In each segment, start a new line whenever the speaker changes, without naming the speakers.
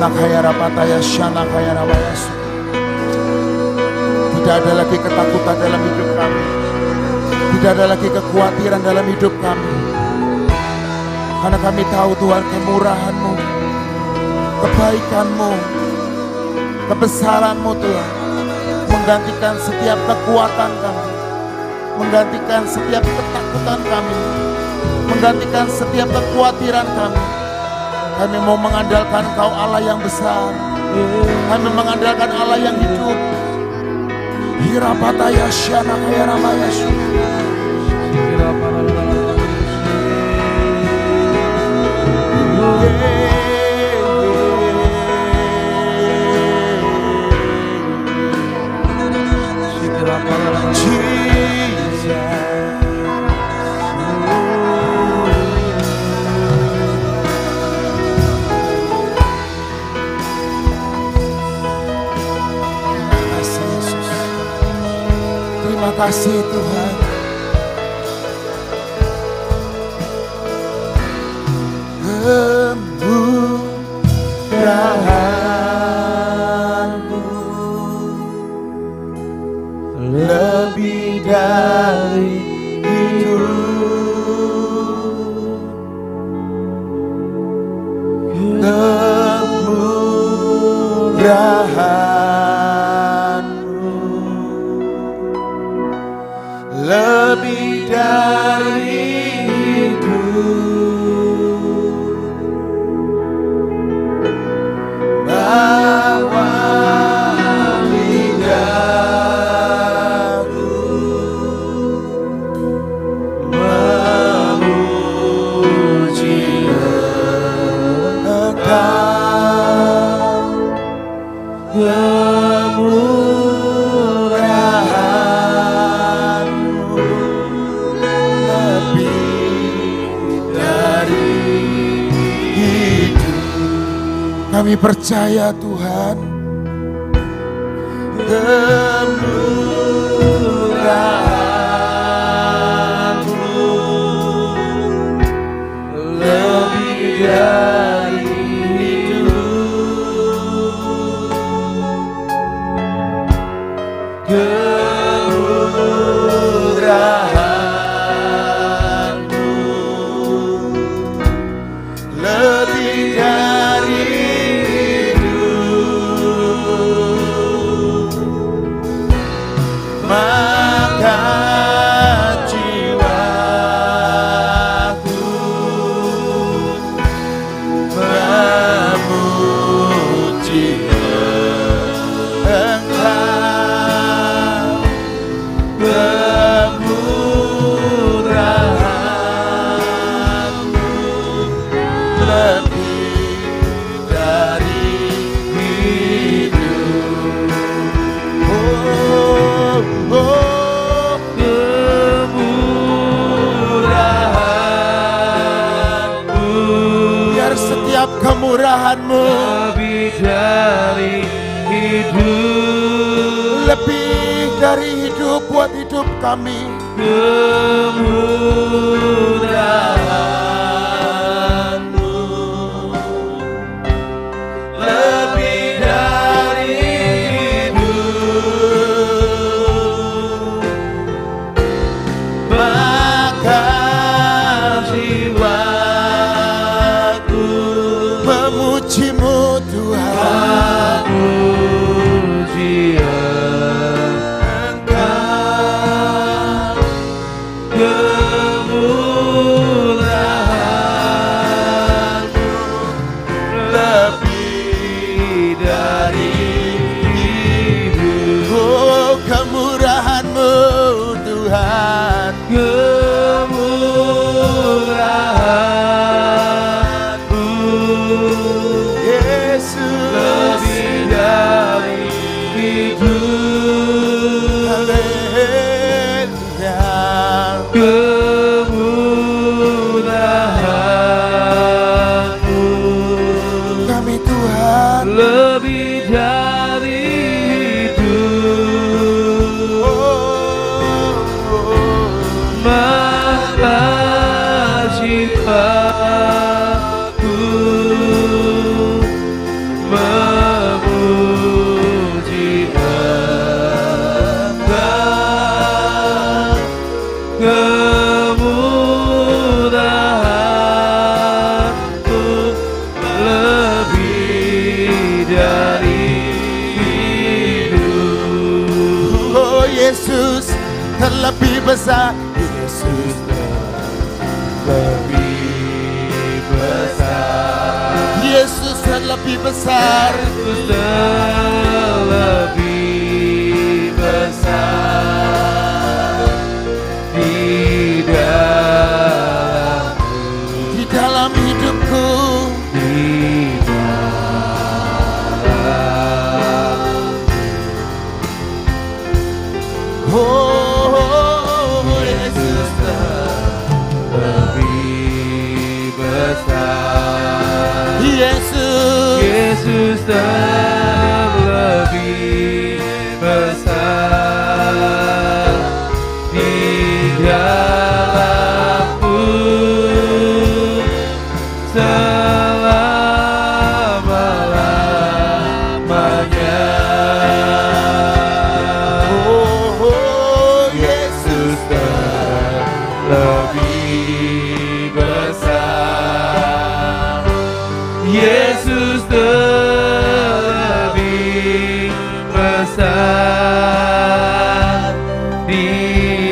Nakaya rapataya syana kaya rabaya. Tidak ada lagi ketakutan dalam hidup kami. Tidak ada lagi kekhawatiran dalam hidup kami. Karena kami tahu Tuhan kemurahan-Mu, kebaikan-Mu, kebesaran-Mu Tuhan menggantikan setiap kekuatan kami, menggantikan setiap ketakutan kami, menggantikan setiap kekhawatiran kami. Kami mau mengandalkan Engkau Allah yang besar. Kami mengandalkan Allah yang hidup. Hirapataya syana kaya ramaya. Terima kasih Tuhan. Kemurahan-Mu lebih dari hidup. Kemurahan-Mu lebih dari hidup. Bawa lidahku memuji Engkau. Kemurahan-Mu lebih dari hidup. Kami percaya Tuhan. Kemurahan-Mu lebih dari hidup. Kemurahan-Mu lebih dari hidup. Maka jiwaku memuji Engkau. Kemurahan-Mu lebih dari hidup. Oh, oh, kemurahan-Mu. Biar setiap kemurahan-Mu lebih dari hidup. Lebih dari hidup buat hidup kami. Kemurahan-Mu lebih dari hidup. Maka jiwaku memuji-Mu Tuhan. Memuji Engkau. Kemurahan Yesus terlebih besar. Yesus
lebih besar.
Yesus terlebih besar.
Yesus lebih besar di
dalam hidupku,
di dalam Yesus lebih besar. Yesus lebih besar di dalamku selama-lamanya. Yesus lebih besar. Yesus lebih besar di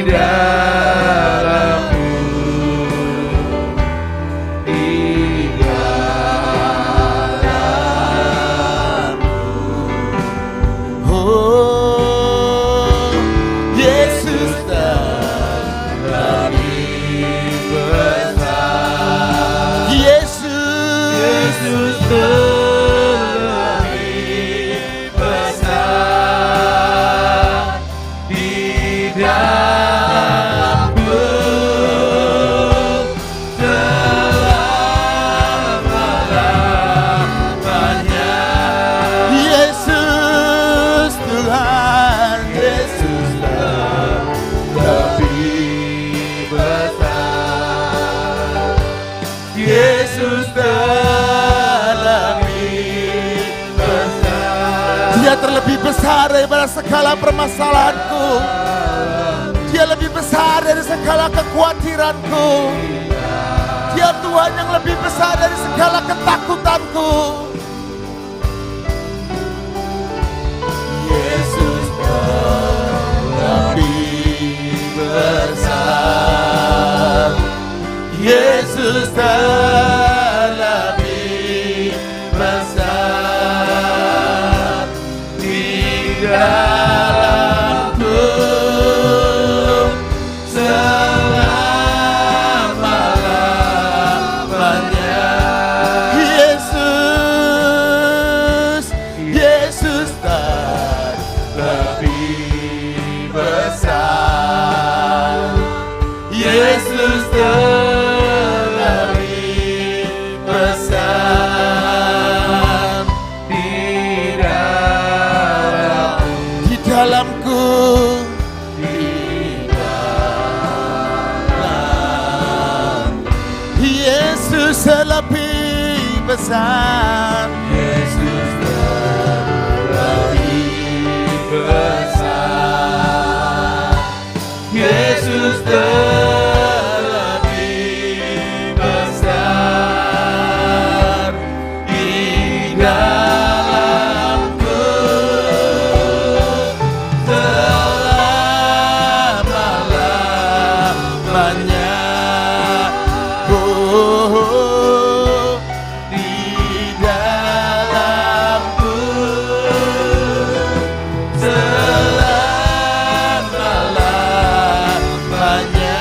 dalamku, di dalamku.
oh Yesus
Lebih besar.
Yesus
lebih besar di dalamku selama-lamanya.
Yesus Tuhan, Yesus
lebih besar. Yesus lebih besar.
Dia terlebih besar daripada segala permasalahanku. Dia lebih besar dari segala kekhawatiranku. Dia Tuhan yang lebih besar dari segala ketakutanku.
Yesus lebih besar. Yesus lebih besar di dalamku selama-lamanya. Yesus lebih besar. Yesus lebih besar di
Dalamku,
di dalam.
Yesus lebih besar.
Yesus lebih besar. Yesus lebih besar di dalamku selama-lamanya. Oh, di dalamku selama-lamanya.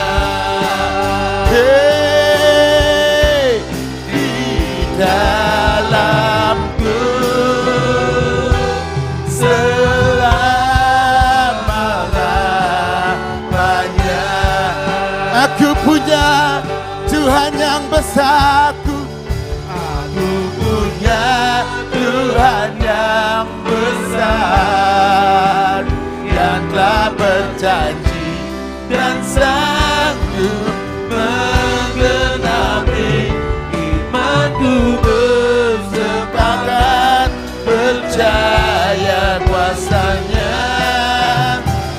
Hey,
Di dalamku selama-lamanya.
aku punya Tuhan yang besar.
Aku punya Tuhan yang besar, yang telah berjanji dan sanggup menggenapi imanku. Bersepakat percaya kuasanya,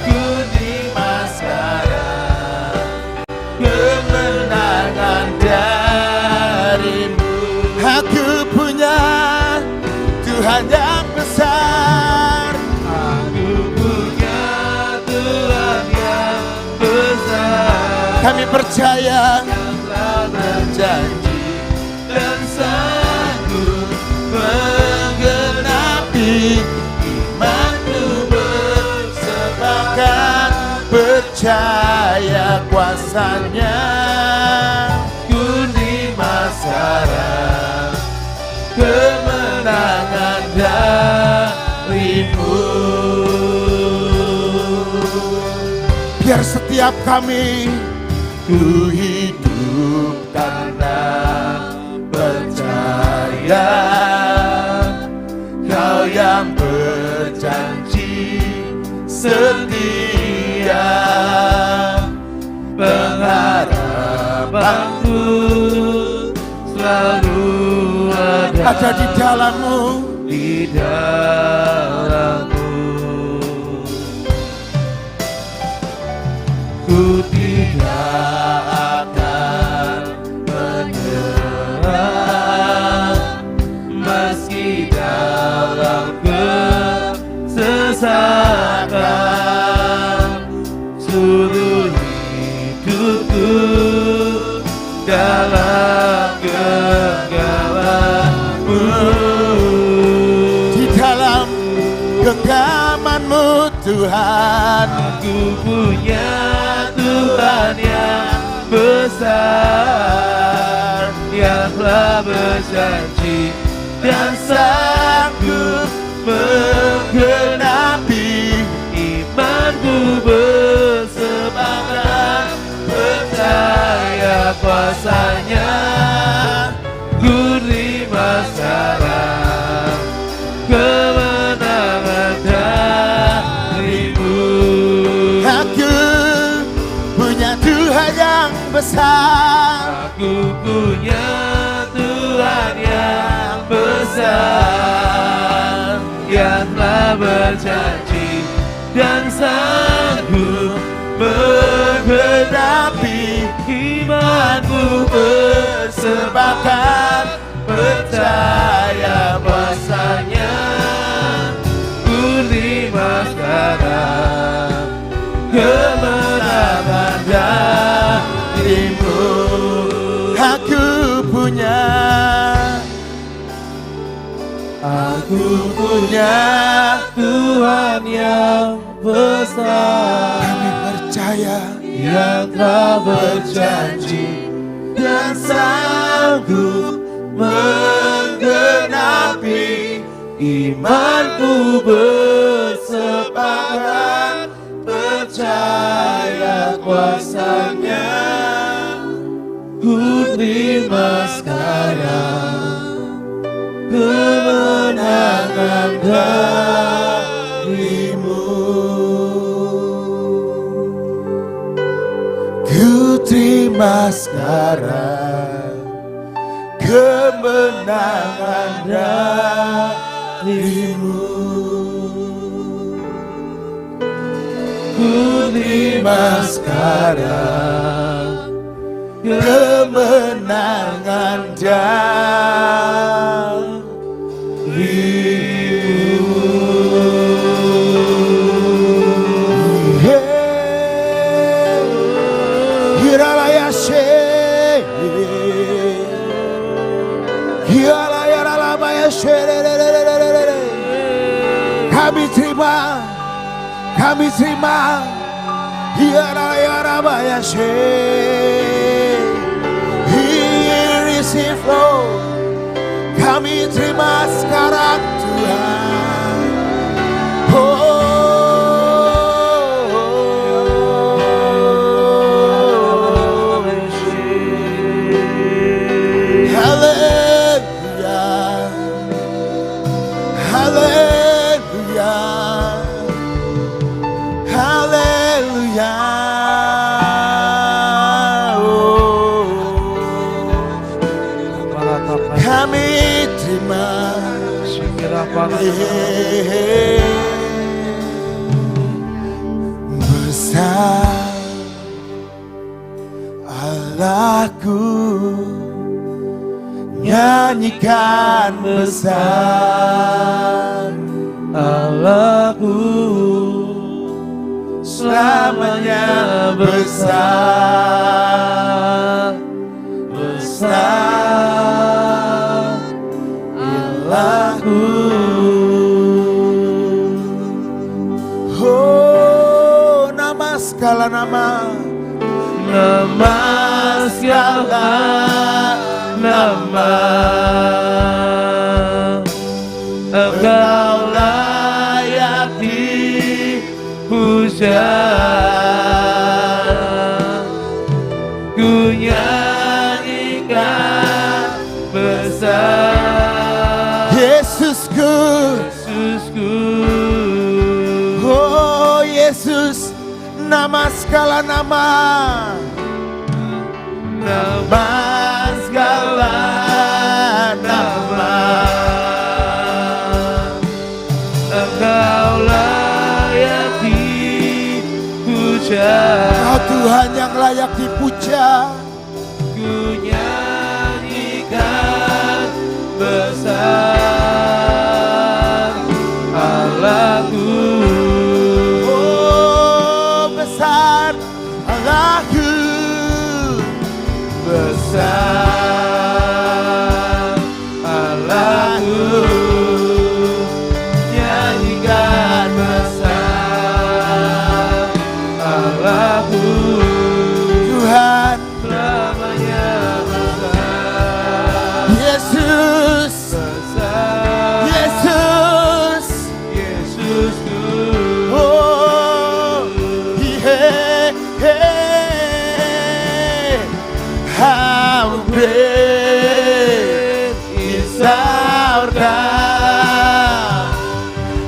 ku terima sekarang kemenangan darimu.
Aku punya Tuhan yang besar.
Aku punya Tuhan
Kami percaya
yang telah berjanji dan sanggup menggenapi imanku bersepakat
percaya kuasanya.
ku terima sekarang kemenangan darimu.
Biar setiap kami ku hidup karena percaya Kau yang berjanji setia.
Pengharapanku selalu
Ada di dalam-Mu.
di dalammu. Ku tidak akan menyerah meski dalam kesesakan. Seluruh hidupku dalam genggaman-Mu.
Di dalam genggaman-Mu Tuhan.
Aku punya Tuhan yang besar, yang telah berjanji dan sanggup menggenapi imanku bersepakat percaya kuasanya. Ku terima sekarang kemenangan darimu.
Aku punya Tuhan yang besar.
Aku punya Tuhan yang besar, yang telah berjanji dan sanggup menggenapi imanku bersepakat percaya kuasanya. Ku terima sekarang kemenangan darimu. Aku punya Tuhan yang besar,
Kami percaya
yang telah berjanji dan sanggup menggenapi imanku bersepakat percaya kuasanya. Ku terima sekarang kemenangan darimu.
Ku terima sekarang kemenangan darimu.
Ku terima sekarang
Kemenangan darimu. Hiralaya she, hiralaya lalabaya she. Kami terima. Hiralaya lalabaya she. Receive Lord. Kami terima sekarang Tuhan. Hallelujah, hallelujah, hallelujah. Kami terima besar Allahku, nyanyikan besar
Allahku, selamanya besar, besar Ilahku. Oh, nama segala nama, nama segala nama, Engkau layak dipuja. Ku nyanyikan besar Yesusku, Yesusku. Oh Yesus, nama segala nama, nama segala nama, Engkau layak dipuja. Oh Tuhan yang layak dipuja. Ku nyanyikan besar Allahku. Oh besar Allahku, besar Allahku. Nyanyikan besar Allahku. Tuhan selamanya besar. Yesus besar. Yesus, Yesusku. Oh yeah, yeah. How great is our God.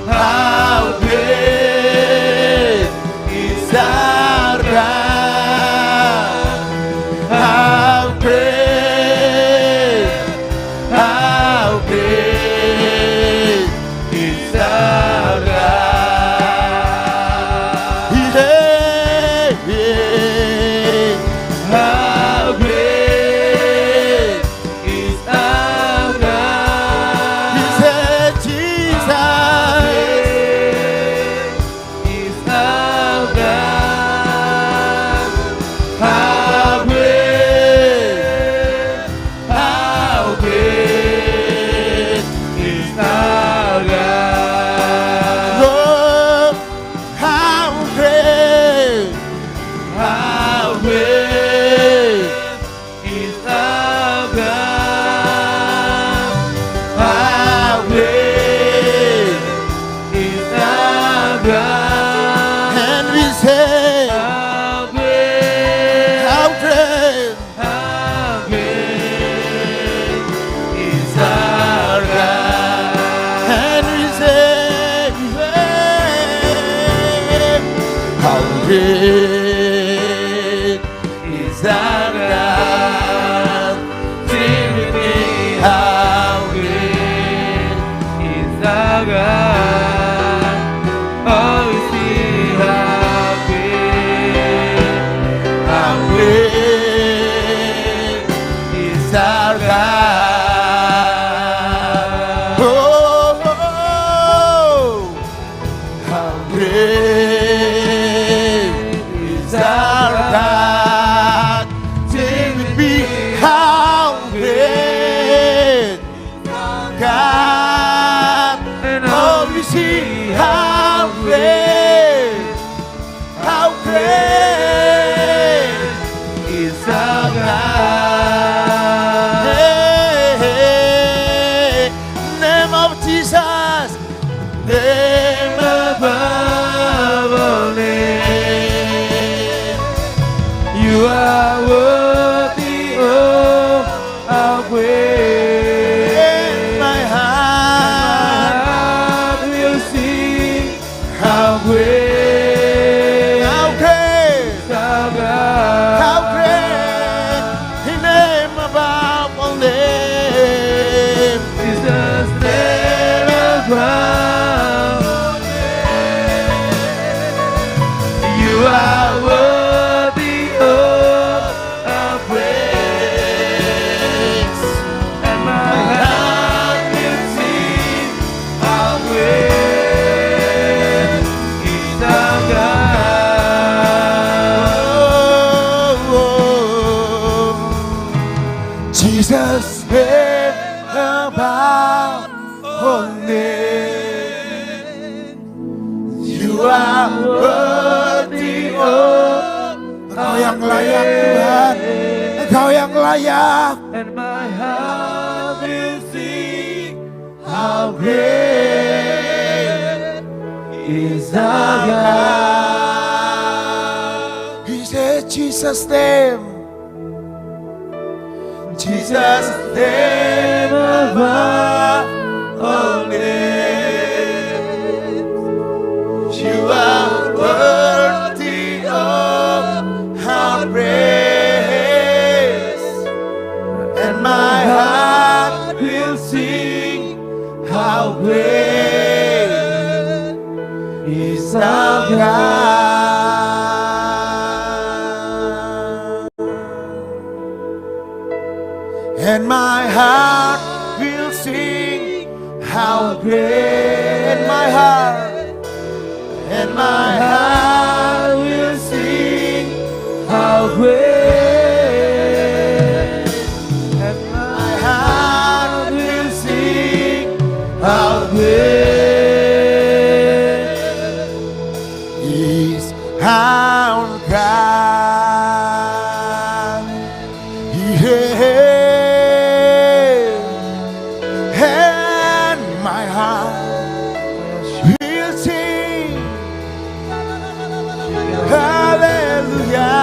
How great is our God. How great is our God. Yeah, yeah. How great is our God. He said, Jesus is our God. How great is our God. Oh, how great is our God. How great is our God. And we say, how great is our God. And we say, how great is our God. Sing with me, how great is our God. Oh, we see how great is our God. Oh, how great is our God. Sing with me, how great God. And oh, we see how great is our God. Hey, name of Jesus, name above all name. You are worthy of our praise. My heart will sing how great, our God, how great, His name above all names. Jesus, name above all names. You are worthy of our praise, and my heart will sing how great is our God.
layak.
And my heart will sing how great is our God.
He said Jesus' name. Jesus' name above all names. You are worthy of our praise, and my heart will sing how great is our God. And my heart will sing how great, and my heart will sing how great, and my heart will sing how great is our God. Yeah. And my heart will sing hallelujah.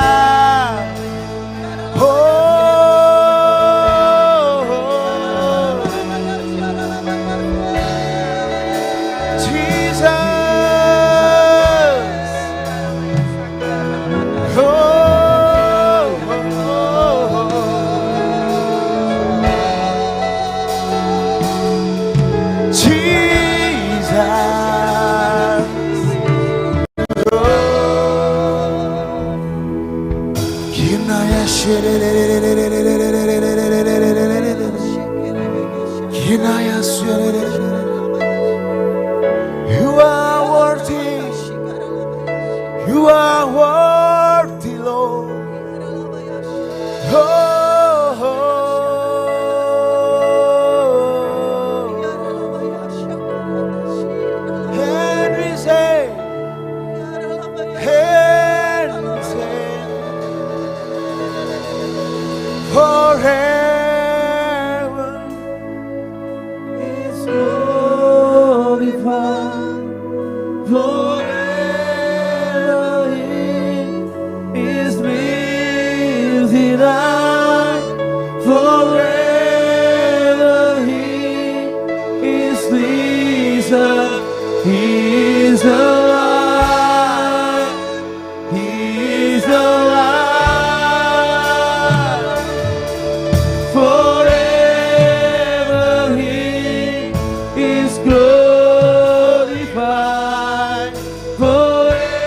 Oh, Jesus. You are worthy. You are worthy, Lord. And we say, forever is glorified. Forever is lifted high. Forever is lifted. He is alive. He is alive. Forever He is glorified. Forever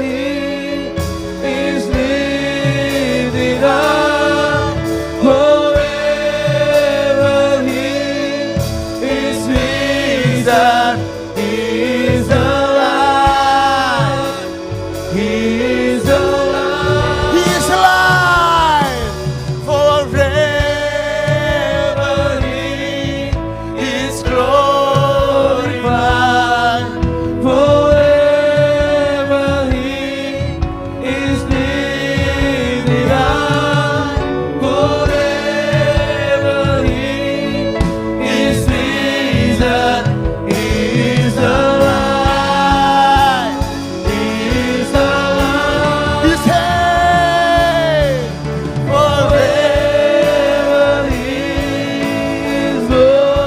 He is lifted up. Forever He is risen. He is alive. He is alive. He is alive. Forever He is glorified. Forever He is lifted up. Forever He is risen. He is alive. He is alive. He said, forever He is glorified.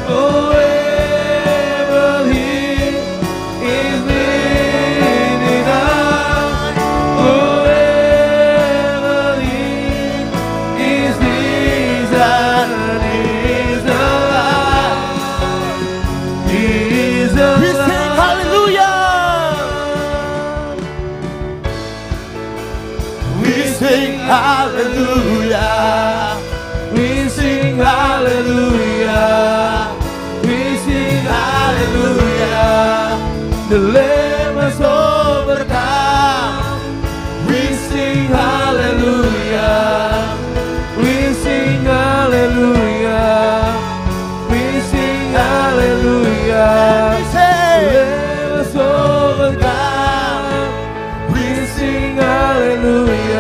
Forever He is lifted up. Forever He is risen. He is alive. He is alive. We sing hallelujah. We sing hallelujah. We sing hallelujah. We sing hallelujah. The Lamb has overcome. We sing hallelujah. We sing hallelujah. We sing hallelujah. The Lamb has overcome. We sing hallelujah.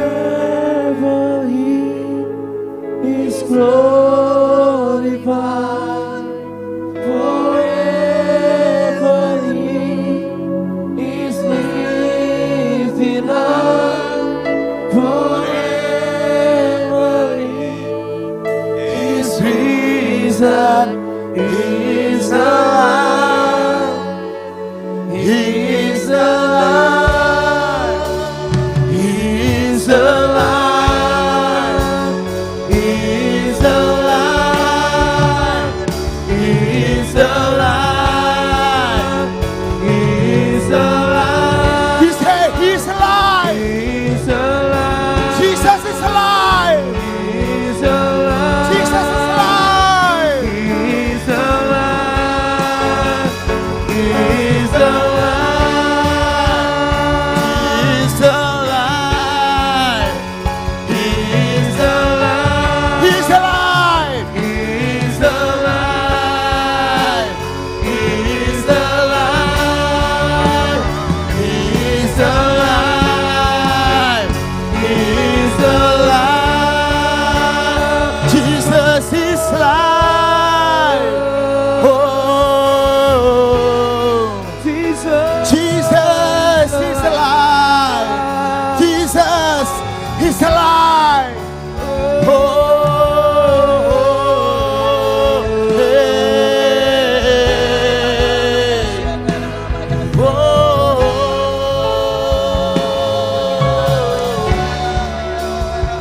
Forever He is glorified. Forever He is lifted up. Forever He is risen. He is alive. He is alive. He is alive. He is alive. He is alive. He is alive.
He said He's alive.
He is alive.
Jesus is alive.
He is alive.
Jesus is alive.
He is alive. He is alive.
He's alive.
He's alive.
He's alive.
He's alive. He's alive. He's alive. He's alive.
Jesus is alive. Oh,
Jesus.
Jesus is alive. Jesus is alive. Oh, hey.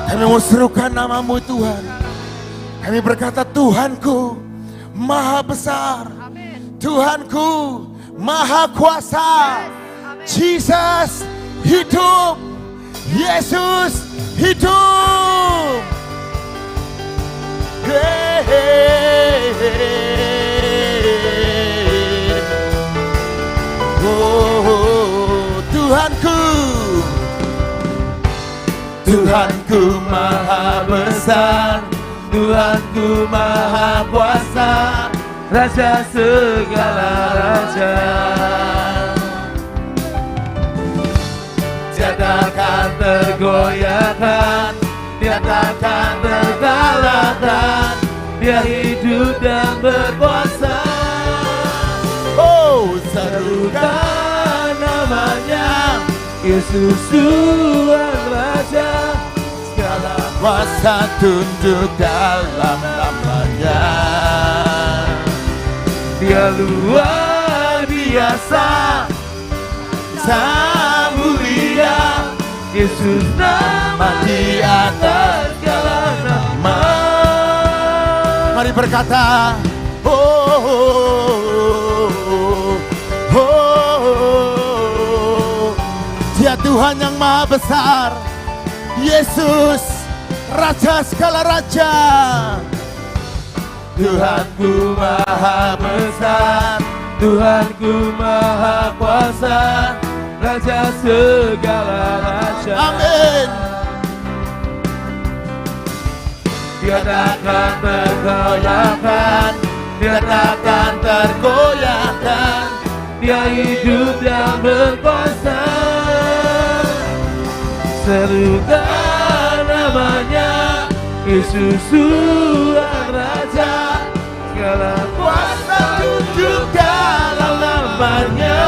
Kami mau serukan nama-Mu Tuhan. Kami berkata Tuhanku Maha besar. Tuhanku Maha kuasa. Jesus hidup. Yesus hidup. Hey, hey, hey. Oh, Tuhanku.
Tuhanku Maha besar, Tuhanku Maha kuasa, Raja segala raja. Tiada akan tergoyahkan, tiada akan terkalahkan. Dia hidup dan berkuasa.
Oh,
Serukan namanya, Yesus Tuhan Raja. Segala
kuasa tunduk dalam namanya.
Dia luar biasa, Sang mulia. Yesus nama di atas segala nama.
Mari berkata, oh, oh, oh, oh, oh. Dia Tuhan yang maha besar. Yesus Raja segala raja.
Tuhanku maha besar, Tuhanku maha kuasa, Raja segala raja.
Amin.
Dia takkan tergoyahkan, dia takkan tergoyahkan. Dia hidup dan berkuasa. Serukan namanya, Yesus Tuhan Raja. Segala kuasa tunduk dalam namanya.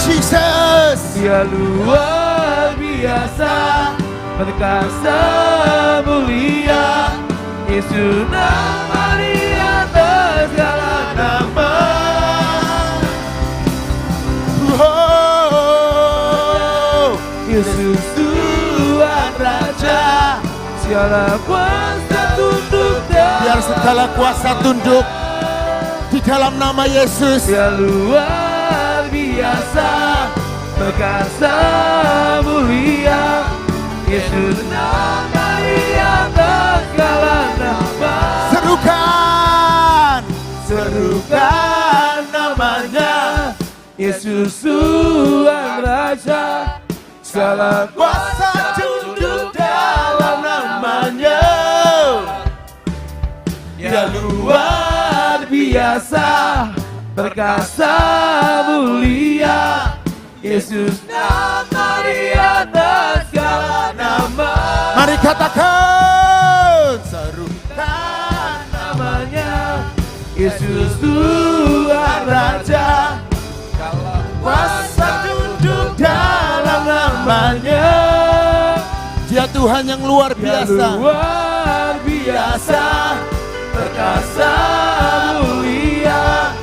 Jesus.
Dia luar biasa, perkasa mulia. Yesus nama di atas segala nama.
Oh,
Yesus Tuhan Raja. Segala kuasa tunduk dalam.
biar segala kuasa tunduk di dalam nama Yesus.
Dia luar biasa, perkasa mulia. Yesus nama di atas segala nama.
Serukan.
Serukan namanya, Yesus Tuhan Raja. Segala kuasa tunduk dalam namanya. Dia luar kuasa, perkasa mulia. Yesus nama di atas segala nama.
Mari katakan, serukan
Namanya Yesus Tuhan Raja, kuasa duduk dalam namanya.
Dia Tuhan yang luar
Dia
biasa.
luar biasa, perkasa mulia.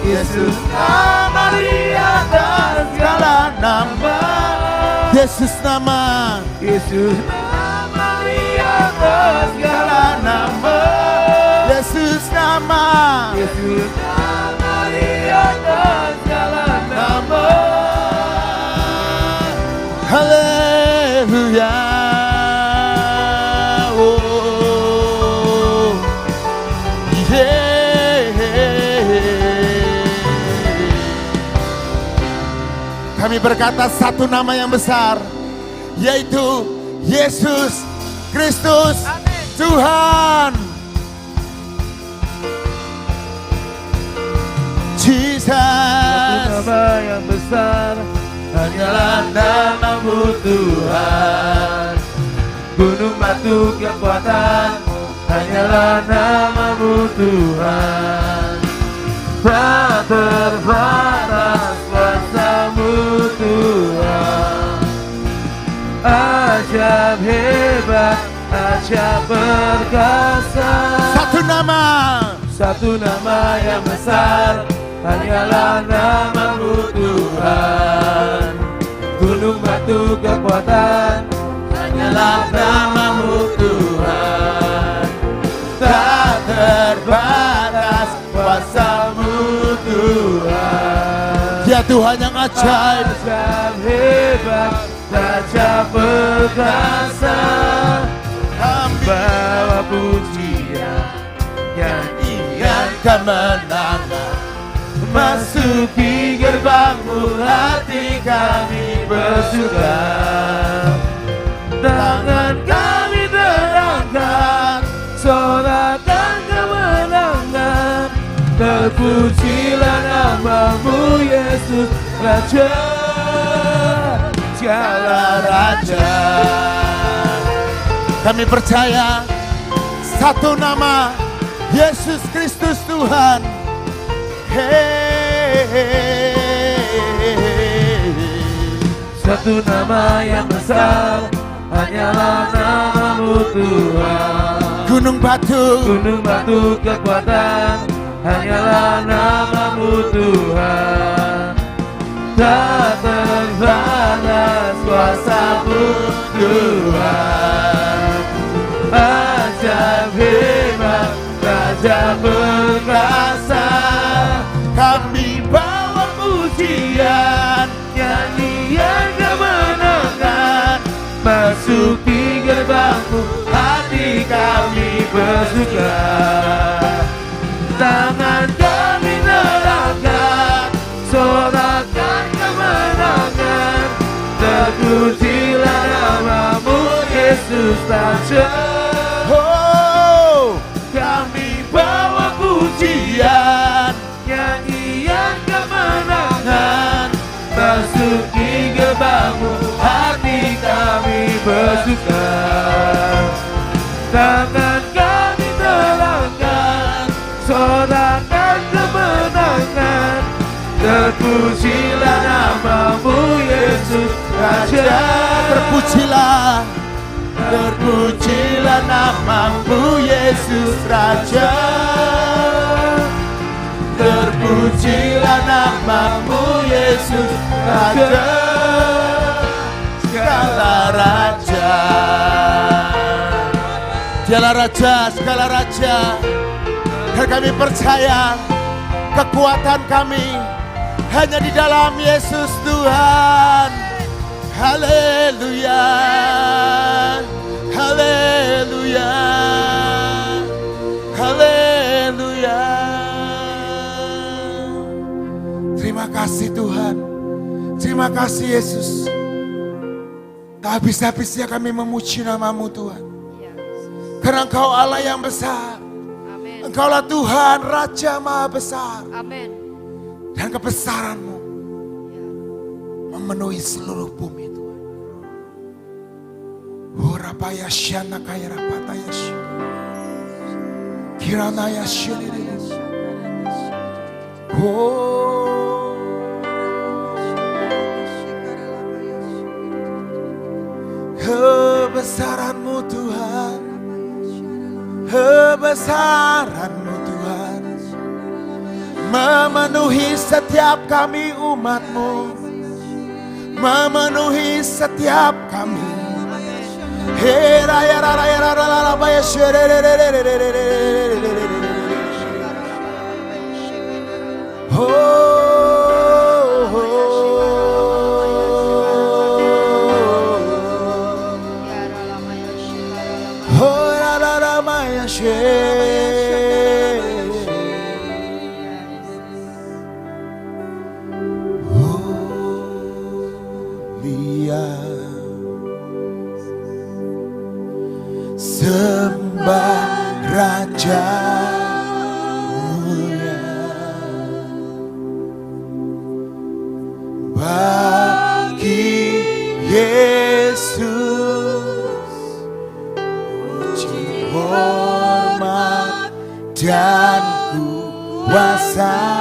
Yesus nama di atas segala nama.
Yesus nama.
Yesus nama di atas segala nama.
Yesus nama.
Yesus nama di atas segala nama.
Haleluya. Oh. Yeah. Kami berkata satu nama yang besar, yaitu Yesus Kristus Tuhan. Jesus.
Nama yang besar hanyalah namamu Tuhan. Gunung batu kekuatan hanyalah namamu Tuhan. Tak terbatas kuasamu Tuhan. Ajaib hebat, ajaib perkasa. Satu nama yang besar hanyalah namamu Tuhan. Gunung batu kekuatan hanyalah namamu Tuhan. Tak terbatas kuasamu Tuhan.
Dia Tuhan yang ajaib.
Ajaib hebat, ajaib perkasa. Bawa pujian, nyanyian kemenangan. Masuki gerbangmu, hati kami bersuka. Tangan kami terangkat, sorakan kemenangan. Terpujilah namamu Yesus, Raja segala raja.
Kami percaya satu nama, Yesus Kristus Tuhan.
Satu nama yang besar hanyalah namamu Tuhan.
Gunung batu
Kekuatan hanyalah namamu Tuhan. Tak terbatas kuasamu Tuhan. Ajaib hebat, Raja perkasa. Kami bawa pujian, nyanyian kemenangan. Masuki gerbangmu, hati kami bersuka. Tangan kami terangkat, sorakan kemenangan. Terpujilah namamu Yesus Raja.
Oh,
Kami bawa pujian, nyanyian kemenangan. Masuki gerbangmu, hati kami bersuka. Tangan kami terangkat, sorakan kemenangan. Terpujilah namamu Yesus Raja.
Terpujilah namamu Yesus Raja. Terpujilah namamu Yesus Raja. Segala raja. Dialah Raja, segala raja. Dan kami percaya kekuatan kami hanya di dalam Yesus Tuhan. Haleluya. Haleluya. Haleluya. Terima kasih Tuhan. Terima kasih Yesus. Tak habis-habisnya kami memuji namamu Tuhan. Karena Engkau Allah yang besar.
Engkaulah Tuhan, Raja Maha Besar.
Amin.
Dan kebesaran-Mu memenuhi seluruh bumi Tuhan. Horabaya syana kaya rapataya syana. Kiranaya syana. Kebesaran-Mu Tuhan, kebesaran-Mu Tuhan memenuhi setiap kami umat-Mu, memenuhi setiap kami. Sembah Raja mulia bagi Yesus, puji hormat dan kuasa.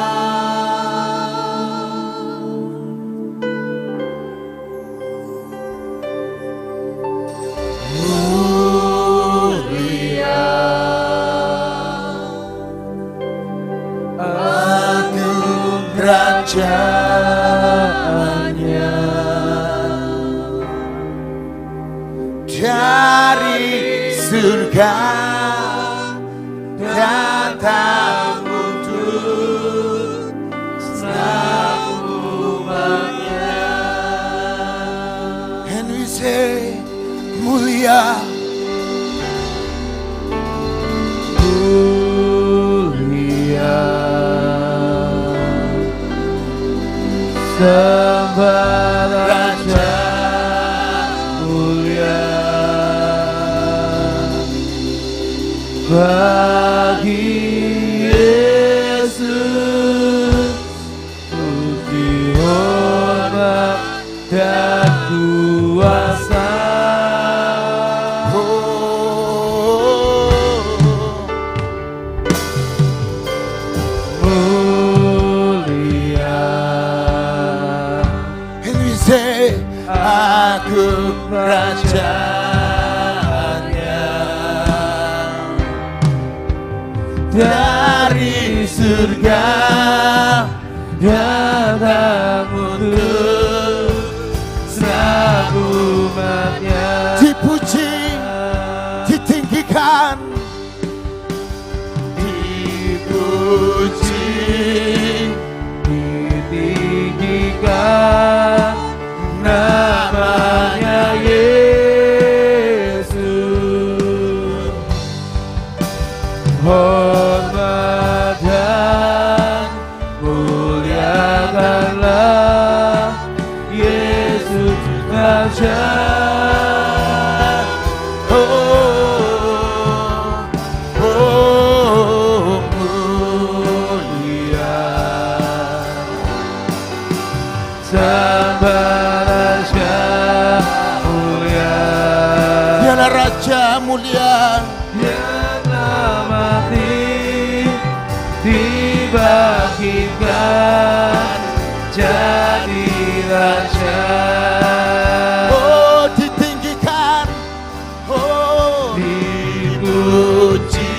Kerajaannya dari surga datang untuk setiap umatnya. And we say mulia, sembah Raja mulia bagi Yesus, puji hormat dan kuasa. Agung kerajaannya dari surga datang untuk setiap umatnya. Dipuji, ditinggikan, dipuji, ditinggikan namanya Yesus. Hormat dan muliakanlah Yesus Raja. Mulia sembah Raja mulia, yang mati dibangkitkan jadi Raja. Oh ditinggikan, oh dipuji,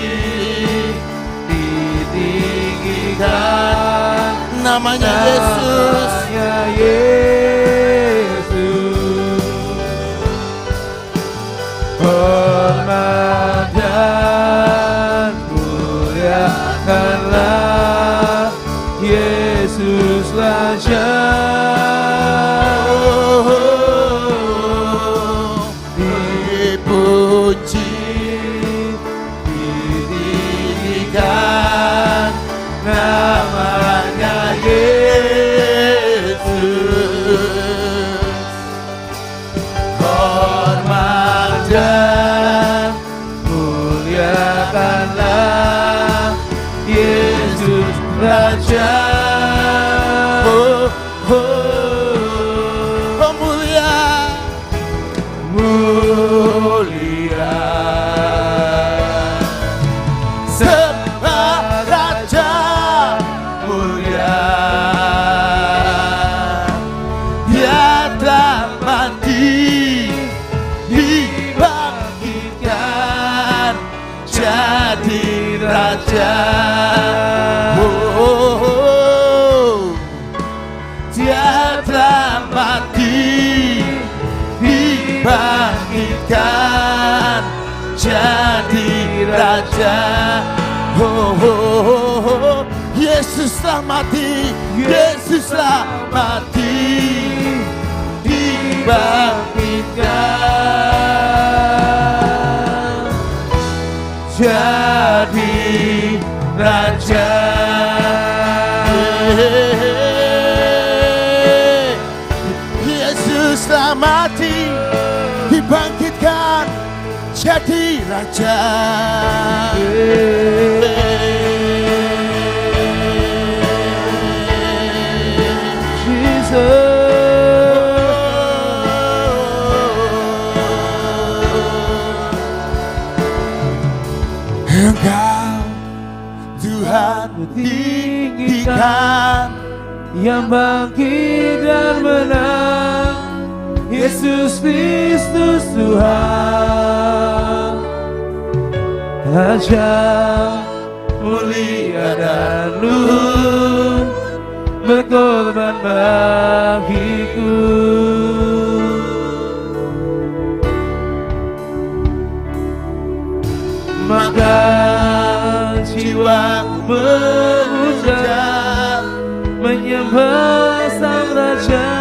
ditinggikan namanya Yesus. Hormat dan muliakanlah Yesus Raja. Dipuji, ditinggikan namanya Yesus. Hormat dan muliakanlah
jadi raja. Oh, Dia telah mati, dibangkitkan jadi raja. Oh, Yesus telah mati, Yesus telah mati, dibangkitkan jadi raja. Yesus telah mati, dibangkitkan jadi raja. Engkau Tuhan tinggikan,
yang bangkit dan menang, Yesus Kristus Tuhan, Raja mulia dan luhur, berkorban bagiku. Maka jiwaku memuja, menyembah Sang Raja,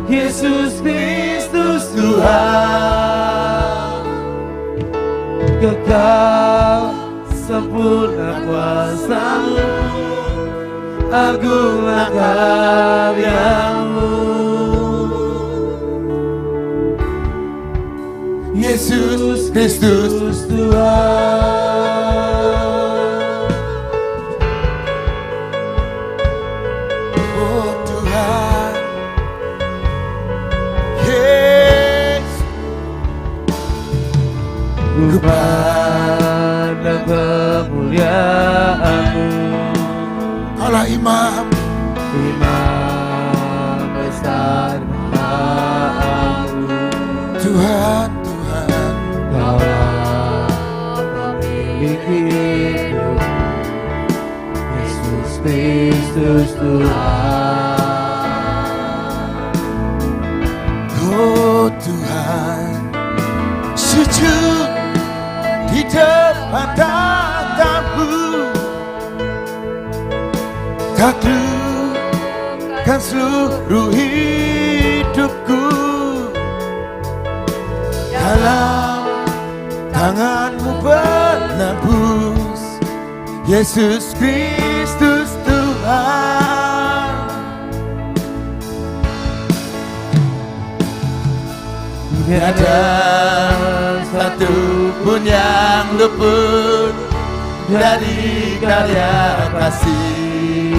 Yesus Kristus Tuhan. Kekal sempurna kuasa-Mu, agunglah karya-Mu.
Yesus Kristus
Tuhan.
Oh Tuhan, yes,
Ku pandang kemuliaan-Mu,
Allah Imam,
Imam besar Maha-Mu.
Tuhan,
Kaulah pemilik hidup, Yesus Kristus Tuhan.
oh Tuhan, sujud di depan tatamu, taklukkan seluruh hidupku dalam tangan-Mu penebus, Yesus Kristus Tuhan. Tiada satu pun yang luput dari karya kasih,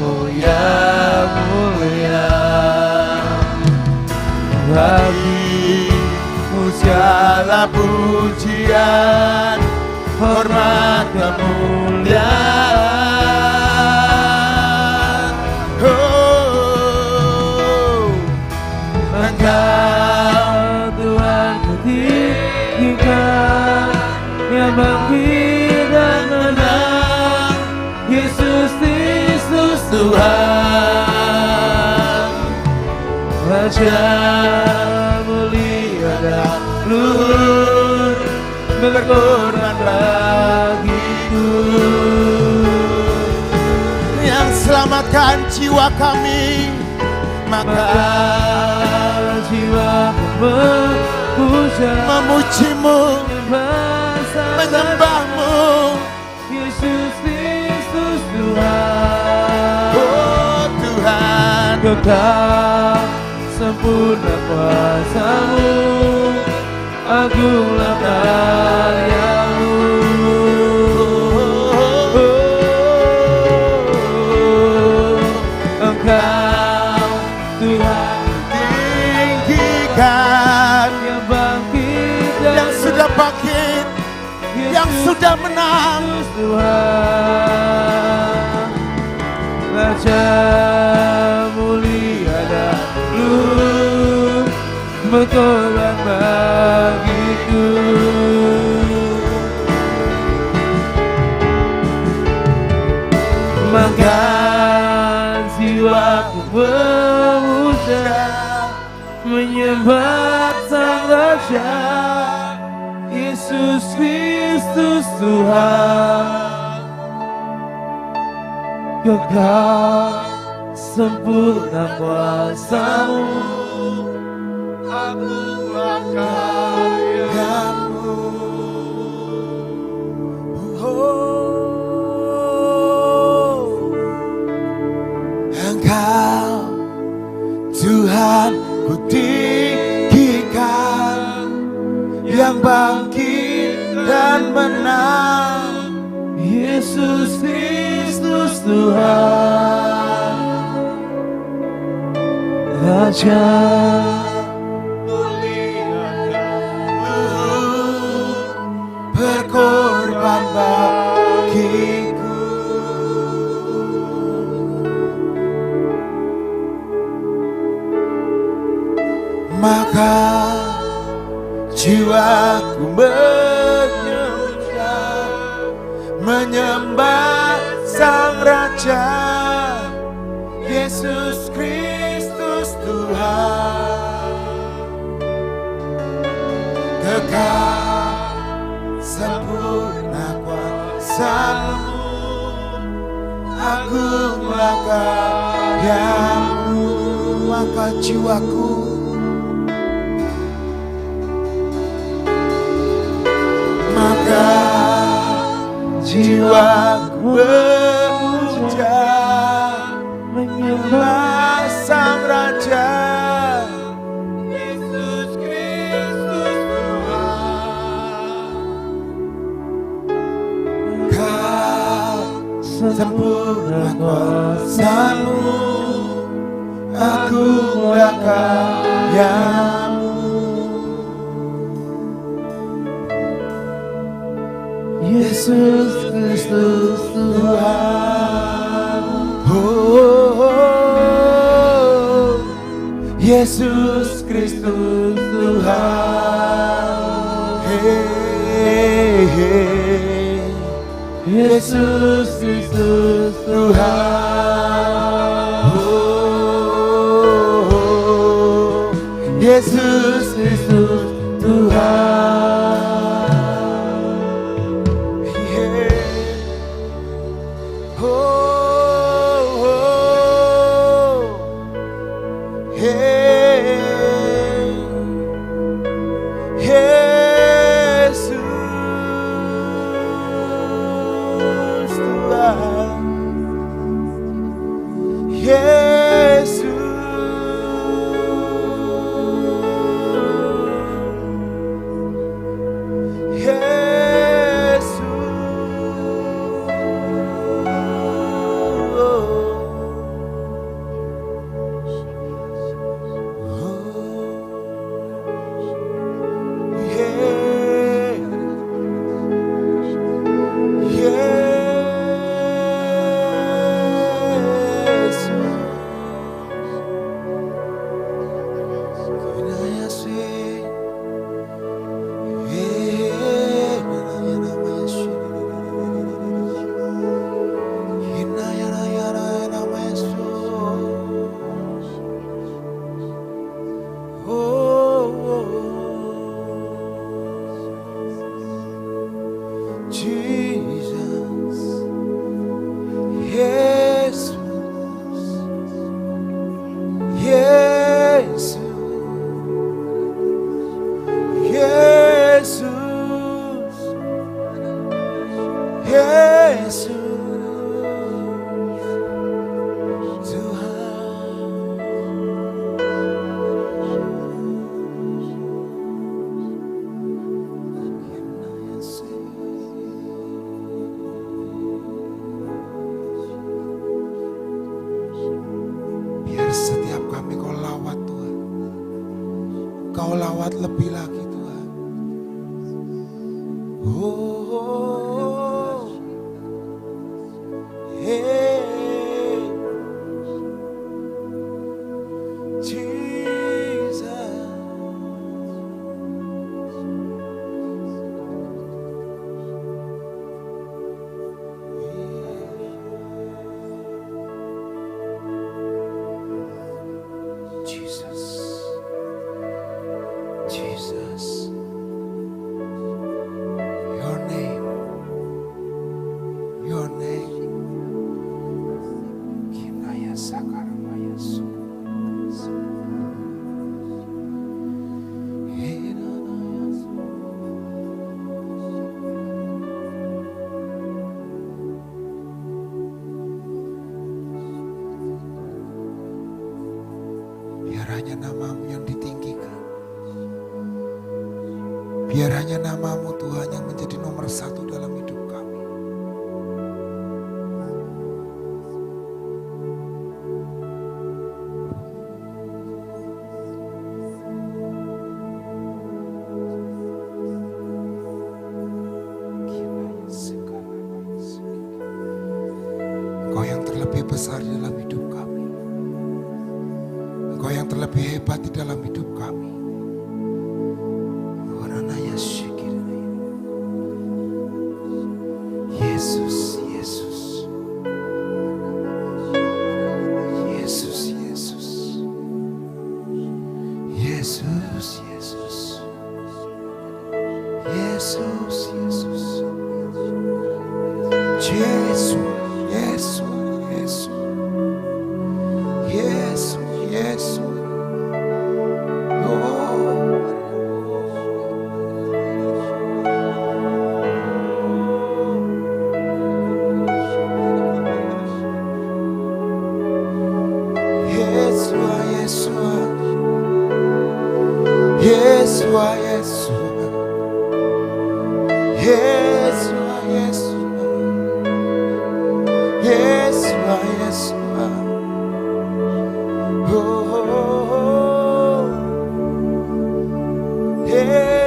oh yang mulia. Bagi-Mu segala pujian, hormat, kemuliaan. Oh,
Engkau Tuhan ketinggikan, yang bangkit dan menang, Yesus Kristus Tuhan, Raja mulia dan luhur, berkorban bagiku.
yang selamatkan jiwa kami, maka
jiwa memuja,
memuji-Mu,
menyembah
menyembah-Mu.
Yesus Kristus Tuhan.
Oh Tuhan,
Kekal sempurna kuasa-Mu, agunglah karya-Mu. Engkau Tuhan
tinggikan
yang bangkit dan
yang sudah bangkit, yang sudah menang.
Yesus Tuhan, Raja mulia dan luhur, berkorban bagiku. ada, menyembah Sang Raja, Yesus Kristus Tuhan. Kekal sempurna kuasa-Mu, agunglah karya-Mu. Engkau Tuhan ku tinggikan, yang bangkit dan menang, Yesus Kristus Tuhan. Raja berkorban bagiku. Maka jiwaku menyembah Sang Raja, Yesus Kristus Tuhan. Kekal sempurna kuasa-Mu, agunglah karya-Mu. Maka jiwaku memuja, menyembah Sang Raja, Yesus Kristus Tuhan. Kau sempurna kuasa-Mu, agunglah karya-Mu. Yesus Kristus Tuhan. Oh, Yesus Kristus Tuhan. Hey, hey. Yesus Kristus Tuhan. Oh, Yesus Kristus Tuhan. Kau lawat lebih lagi Tuhan. Oh, hey, Jesus. Jesus.
Biar hanya nama-Mu Tuhan yang menjadi nomor satu dalam hidup kami. Engkau yang terlebih besar di dalam hidup kami. Engkau yang terlebih hebat di dalam hidup kami. Yesus, Yesus. Yesus, Yesus. Yesus, Yesus. Yesus, Yesus. Yesus, Yesus, Yesus. Yesus, Yesus. Yeshua, Yeshua, Yeshua, Yeshua, Yeshua, oh, Yeshua,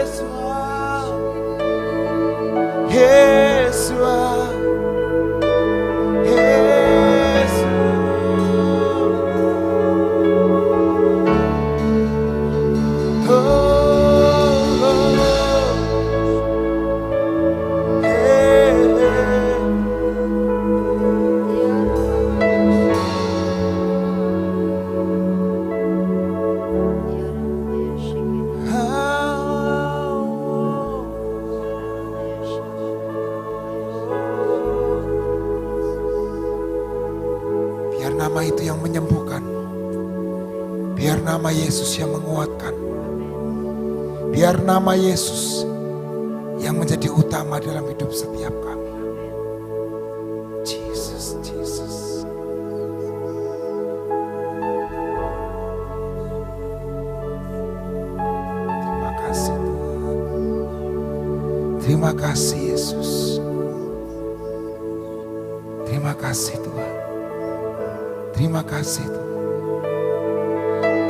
Yeshua, nama itu yang menyembuhkan. Biar nama Yesus yang menguatkan. Biar nama Yesus yang menjadi utama dalam hidup setiap kami. Jesus, Jesus. Terima kasih Tuhan. Terima kasih Yesus. Terima kasih Tuhan. Terima kasih Tuhan.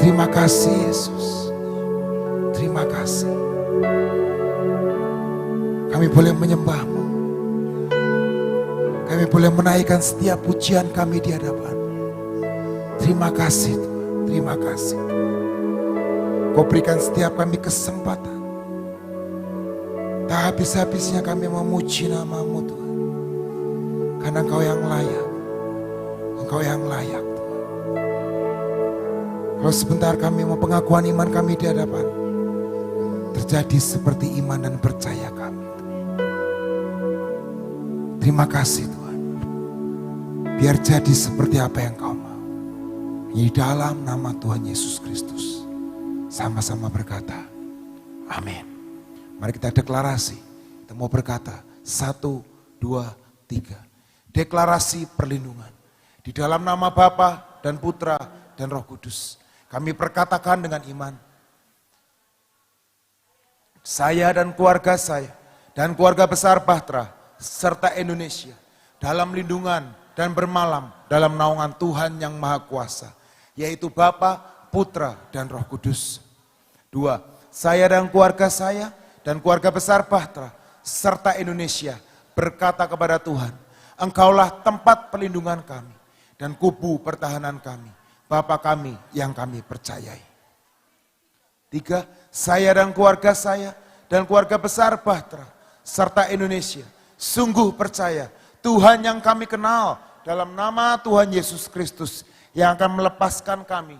Terima kasih Yesus. Terima kasih. Kami boleh menyembah-Mu. Kami boleh menaikkan setiap pujian kami di hadapan. Terima kasih Tuhan. Terima kasih. Kau berikan setiap kami kesempatan. Tak habis-habisnya kami memuji nama-Mu Tuhan. Karena Engkau yang layak. Engkau yang layak Tuhan. Kalau sebentar kami mau pengakuan iman kami di hadapan, terjadi seperti iman dan percaya kami. Terima kasih Tuhan. Biar jadi seperti apa yang Kau mau. Di dalam nama Tuhan Yesus Kristus. Sama-sama berkata, amin. Mari kita deklarasi. Kita mau berkata, 1, 2, 3. Deklarasi perlindungan. Di dalam nama Bapa dan Putra dan Roh Kudus. Kami perkatakan dengan iman. Saya dan keluarga saya dan keluarga besar Bahtera serta Indonesia dalam lindungan dan bermalam dalam naungan Tuhan yang Maha Kuasa, yaitu Bapa, Putra dan Roh Kudus. 2. Saya dan keluarga saya dan keluarga besar Bahtera serta Indonesia berkata kepada Tuhan, Engkaulah tempat perlindungan kami dan kubu pertahanan kami, Bapa kami yang kami percayai. 3. Saya dan keluarga saya dan keluarga besar Bahtera serta Indonesia sungguh percaya Tuhan yang kami kenal dalam nama Tuhan Yesus Kristus yang akan melepaskan kami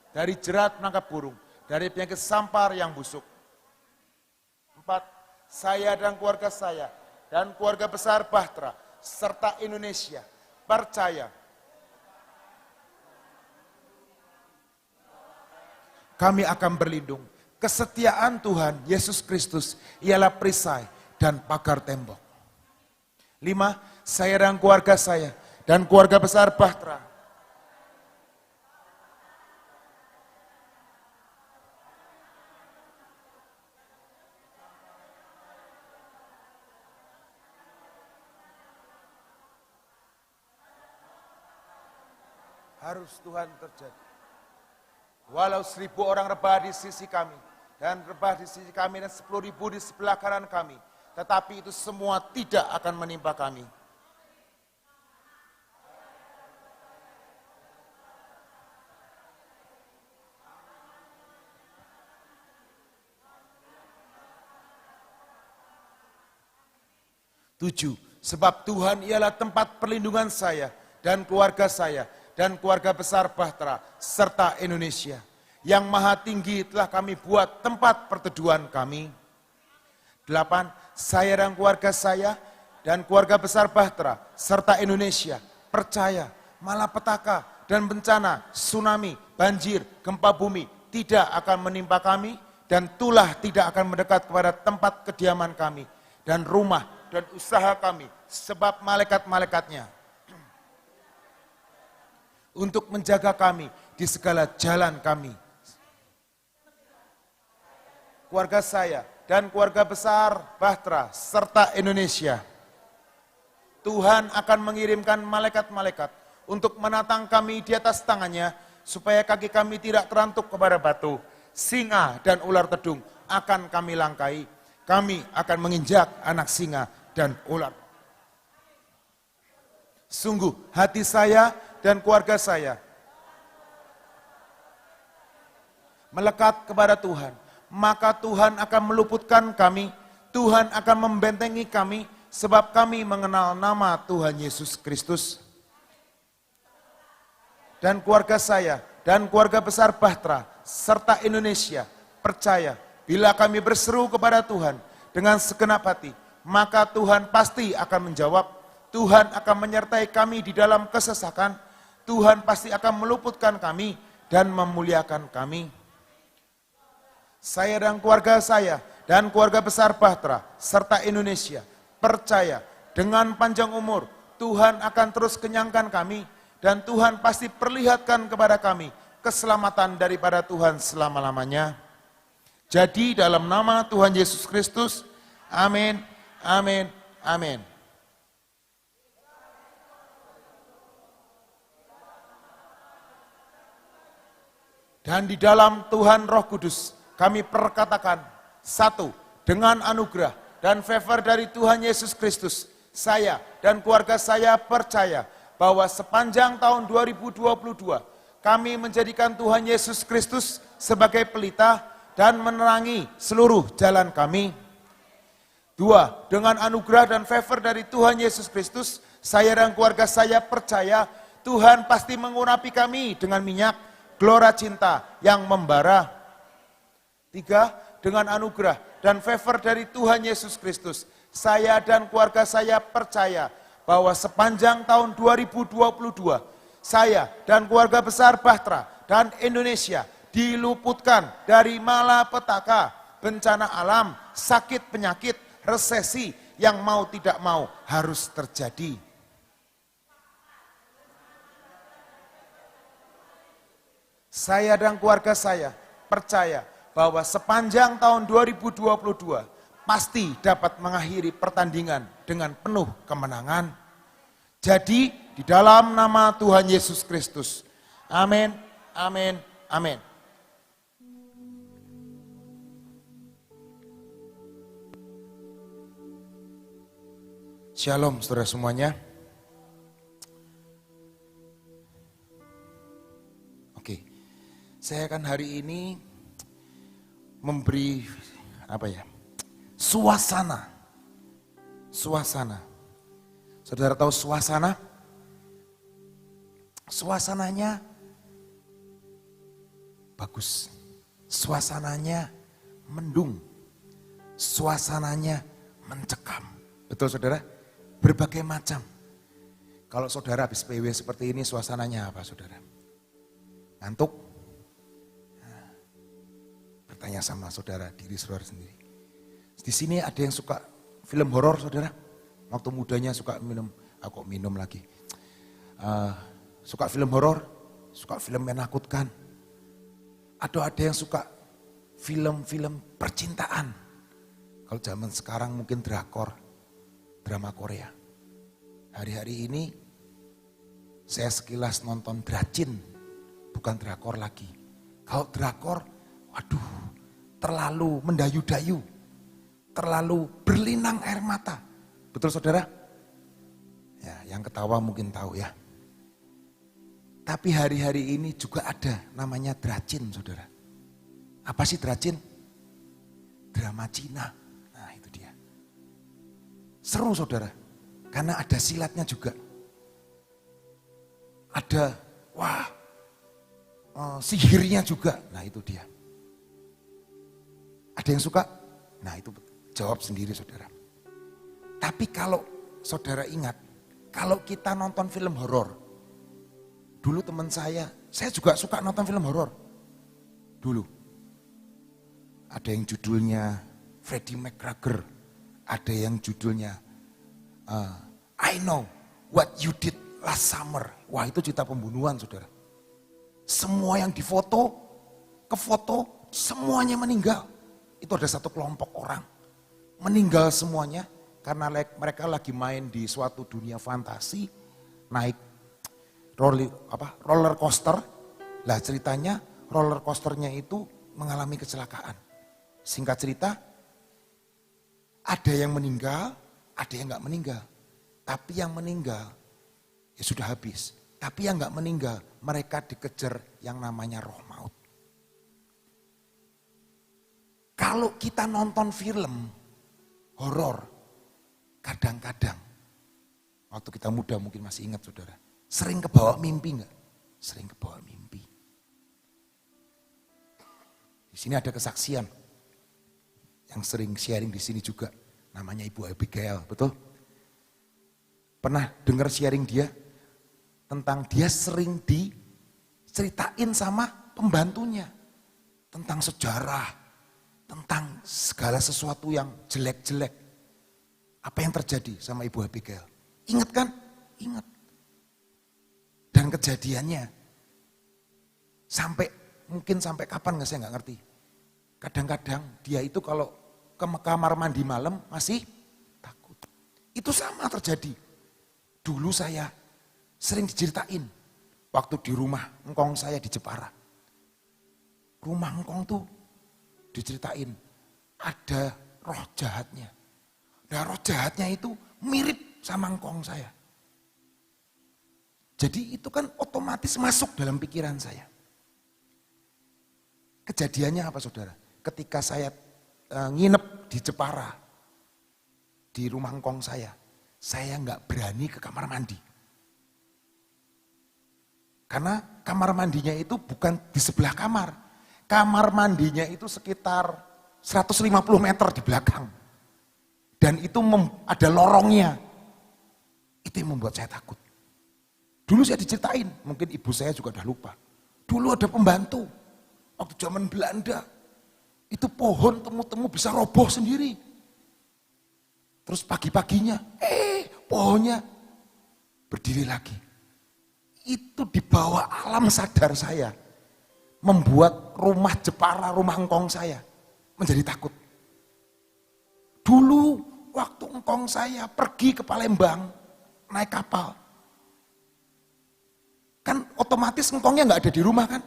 dari jerat penangkap burung, dari penyakit sampar yang busuk. 4. Saya dan keluarga saya dan keluarga besar Bahtera serta Indonesia percaya kami akan berlindung. Kesetiaan Tuhan Yesus Kristus ialah perisai dan pagar tembok. 5. Saya dan keluarga saya dan keluarga besar Bahtera harus Tuhan terjadi. Walau 1.000 orang rebah di sisi kami, dan rebah di sisi kami, dan 10.000 di sebelah kanan kami, tetapi itu semua tidak akan menimpa kami. Tujuh, sebab Tuhan ialah tempat perlindungan saya dan keluarga saya dan keluarga besar Bahtera serta Indonesia. Yang Maha Tinggi telah kami buat tempat perteduhan kami. 8, saya dan keluarga saya dan keluarga besar Bahtera serta Indonesia percaya malapetaka dan bencana, tsunami, banjir, gempa bumi tidak akan menimpa kami dan tulah tidak akan mendekat kepada tempat kediaman kami dan rumah dan usaha kami, sebab malaikat-malaikatnya untuk menjaga kami di segala jalan kami. Keluarga saya dan keluarga besar Bahtera serta Indonesia, Tuhan akan mengirimkan malaikat-malaikat untuk menatang kami di atas tangannya, supaya kaki kami tidak terantuk kepada batu, singa dan ular tedung akan kami langkai. Kami akan menginjak anak singa dan ular. Sungguh hati saya dan keluarga saya melekat kepada Tuhan, maka Tuhan akan meluputkan kami, Tuhan akan membentengi kami, sebab kami mengenal nama Tuhan Yesus Kristus. Dan keluarga saya dan keluarga besar Bahtera serta Indonesia percaya, bila kami berseru kepada Tuhan dengan segenap hati, maka Tuhan pasti akan menjawab. Tuhan akan menyertai kami di dalam kesesakan. Tuhan pasti akan meluputkan kami dan memuliakan kami. Saya dan keluarga saya dan keluarga besar Bahtera serta Indonesia percaya, dengan panjang umur Tuhan akan terus kenyangkan kami, dan Tuhan pasti perlihatkan kepada kami keselamatan daripada Tuhan selama-lamanya. Jadi dalam nama Tuhan Yesus Kristus, amin. Amin, amin. Dan di dalam Tuhan Roh Kudus kami perkatakan, satu, dengan anugerah dan favor dari Tuhan Yesus Kristus, saya dan keluarga saya percaya bahwa sepanjang tahun 2022 kami menjadikan Tuhan Yesus Kristus sebagai pelita dan menerangi seluruh jalan kami. 2, dengan anugerah dan favor dari Tuhan Yesus Kristus, saya dan keluarga saya percaya Tuhan pasti mengurapi kami dengan minyak gelora cinta yang membara. 3, dengan anugerah dan favor dari Tuhan Yesus Kristus, saya dan keluarga saya percaya bahwa sepanjang tahun 2022, saya dan keluarga besar Bahtera dan Indonesia diluputkan dari malapetaka, bencana alam, sakit penyakit, resesi yang mau tidak mau harus terjadi. Saya dan keluarga saya percaya bahwa sepanjang tahun 2022 pasti dapat mengakhiri pertandingan dengan penuh kemenangan. Jadi di dalam nama Tuhan Yesus Kristus. Amin, amin, amin. Shalom saudara semuanya. Oke, saya akan hari ini memberi suasana. Saudara tahu suasana? Suasananya bagus, suasananya mendung, suasananya mencekam. Betul saudara? Berbagai macam. Kalau saudara habis PW seperti ini, suasananya apa saudara? Ngantuk? Nah, bertanya sama saudara, diri saudara sendiri. Di sini ada yang suka film horor saudara? Waktu mudanya suka minum, aku minum lagi. Suka film horor, suka film menakutkan. Atau ada yang suka film-film percintaan. Kalau zaman sekarang mungkin drakor. Drama Korea. Hari-hari ini saya sekilas nonton Dracin, bukan drakor lagi. Kalau drakor, waduh, terlalu mendayu-dayu, terlalu berlinang air mata. Betul saudara? Ya, yang ketawa mungkin tahu ya. Tapi hari-hari ini juga ada namanya Dracin saudara. Apa sih Dracin? Drama Cina. Nah itu dia. Seru saudara, karena ada silatnya juga. Ada, sihirnya juga. Nah itu dia. Ada yang suka? Nah itu jawab sendiri saudara. Tapi kalau saudara ingat, kalau kita nonton film horor, dulu teman saya juga suka nonton film horor. Dulu. Ada yang judulnya Freddie McGregor, ada yang judulnya I Know What You Did Last Summer. Wah itu cerita pembunuhan saudara. Semua yang difoto, ke foto, semuanya meninggal. Itu ada satu kelompok orang, meninggal semuanya karena mereka lagi main di suatu dunia fantasi, naik roller coaster. Lah ceritanya roller coasternya itu mengalami kecelakaan. Singkat cerita, ada yang meninggal, ada yang nggak meninggal. Tapi yang meninggal ya sudah habis. Tapi yang nggak meninggal, mereka dikejar yang namanya roh maut. Kalau kita nonton film horor, kadang-kadang waktu kita muda mungkin masih ingat saudara, sering kebawa mimpi nggak? Sering kebawa mimpi. Di sini ada kesaksian yang sering sharing di sini juga, namanya Ibu Abigail, betul? Pernah dengar sharing dia tentang dia sering diceritain sama pembantunya tentang sejarah, tentang segala sesuatu yang jelek-jelek. Apa yang terjadi sama Ibu Abigail? Ingat kan? Ingat. Dan kejadiannya mungkin sampai kapan nggak, saya nggak ngerti. Kadang-kadang dia itu kalau ke kamar mandi malam masih takut. Itu sama terjadi. Dulu saya sering diceritain waktu di rumah engkong saya di Jepara. Rumah engkong tuh diceritain ada roh jahatnya. Nah roh jahatnya itu mirip sama engkong saya. Jadi itu kan otomatis masuk dalam pikiran saya. Kejadiannya apa saudara? Ketika saya nginep di Jepara, di rumah engkong saya nggak berani ke kamar mandi. Karena kamar mandinya itu bukan di sebelah kamar. Kamar mandinya itu sekitar 150 meter di belakang. Dan itu ada lorongnya. Itu yang membuat saya takut. Dulu saya diceritain, mungkin ibu saya juga udah lupa. Dulu ada pembantu, waktu zaman Belanda. Itu pohon temu-temu bisa roboh sendiri. Terus pagi-paginya, pohonnya berdiri lagi. Itu di bawah alam sadar saya. Membuat rumah Jepara, rumah engkong saya menjadi takut. Dulu waktu engkong saya pergi ke Palembang naik kapal. Kan otomatis engkongnya nggak ada di rumah kan.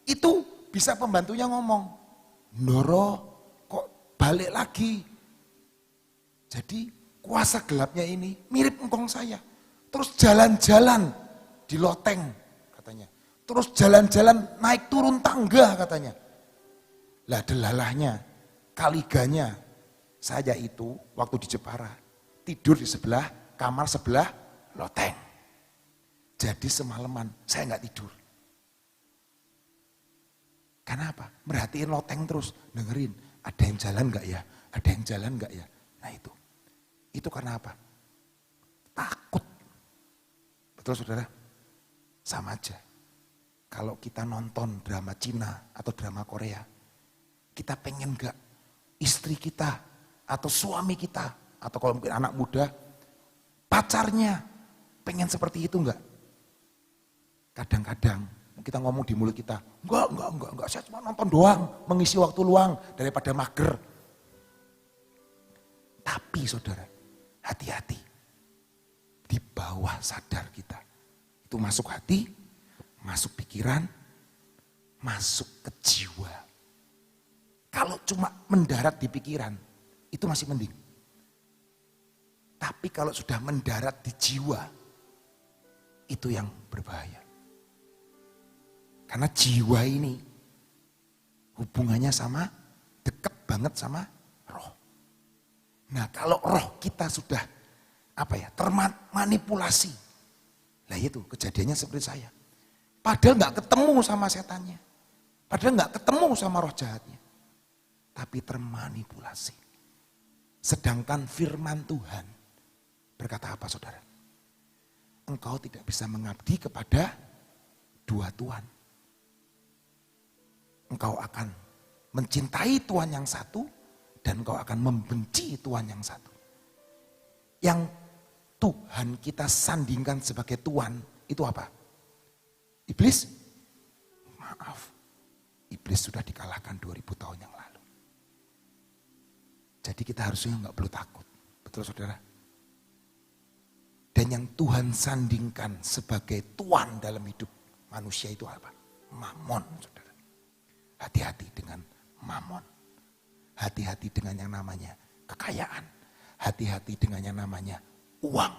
Itu bisa pembantunya ngomong, Ndoro kok balik lagi. Jadi kuasa gelapnya ini mirip engkong saya. Terus jalan-jalan di loteng katanya. Terus jalan-jalan naik turun tangga katanya. Lah delalahnya, kaliganya, saya itu waktu di Jepara tidur di sebelah, kamar sebelah loteng. Jadi semalaman saya nggak tidur. Karena apa? Merhatiin loteng terus, dengerin ada yang jalan nggak ya, ada yang jalan nggak ya. Nah itu karena apa? Takut. Betul saudara? Sama aja. Kalau kita nonton drama Cina atau drama Korea, kita pengen gak istri kita atau suami kita, atau kalau mungkin anak muda, pacarnya pengen seperti itu enggak? Kadang-kadang kita ngomong di mulut kita, enggak, saya cuma nonton doang, mengisi waktu luang daripada mager. Tapi saudara, hati-hati. Di bawah sadar kita, Itu masuk hati, masuk pikiran, masuk ke jiwa. Kalau cuma mendarat di pikiran, itu masih mending. Tapi kalau sudah mendarat di jiwa, itu yang berbahaya. Karena jiwa ini hubungannya sama, deket banget sama roh. Nah kalau roh kita sudah termanipulasi. Lah itu kejadiannya seperti saya. Padahal gak ketemu sama setannya. Padahal gak ketemu sama roh jahatnya. Tapi termanipulasi. Sedangkan firman Tuhan berkata apa saudara? Engkau tidak bisa mengabdi kepada dua Tuhan. Engkau akan mencintai Tuhan yang satu dan engkau akan membenci Tuhan yang satu. Yang Tuhan kita sandingkan sebagai Tuhan itu apa? Iblis? Maaf, iblis sudah dikalahkan 2000 tahun yang lalu. Jadi kita harusnya nggak perlu takut, betul saudara? Dan yang Tuhan sandingkan sebagai Tuhan dalam hidup manusia itu apa? Mamon, saudara. Hati-hati dengan mamon. Hati-hati dengan yang namanya kekayaan. Hati-hati dengan yang namanya uang.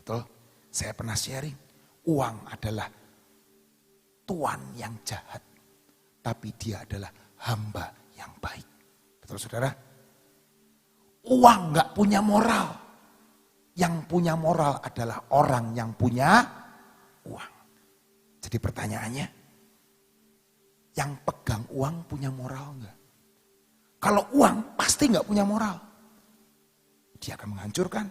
Betul? Saya pernah sharing. Uang adalah tuan yang jahat. Tapi dia adalah hamba yang baik. Betul saudara? Uang gak punya moral. Yang punya moral adalah orang yang punya uang. Jadi pertanyaannya, yang pegang uang punya moral enggak? Kalau uang pasti enggak punya moral. Dia akan menghancurkan.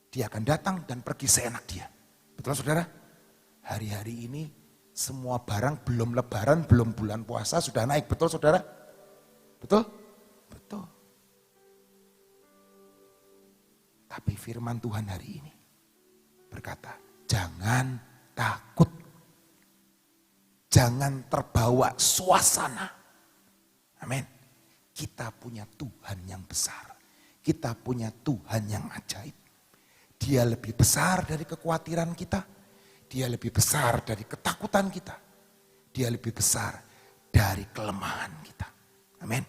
Dia akan datang dan pergi seenak dia. Betul saudara? Hari-hari ini semua barang belum lebaran, belum bulan puasa sudah naik. Betul saudara? Betul? Betul. Tapi firman Tuhan hari ini berkata, jangan takut. Jangan terbawa suasana. Amin. Kita punya Tuhan yang besar. Kita punya Tuhan yang ajaib. Dia lebih besar dari kekhawatiran kita. Dia lebih besar dari ketakutan kita. Dia lebih besar dari kelemahan kita. Amin.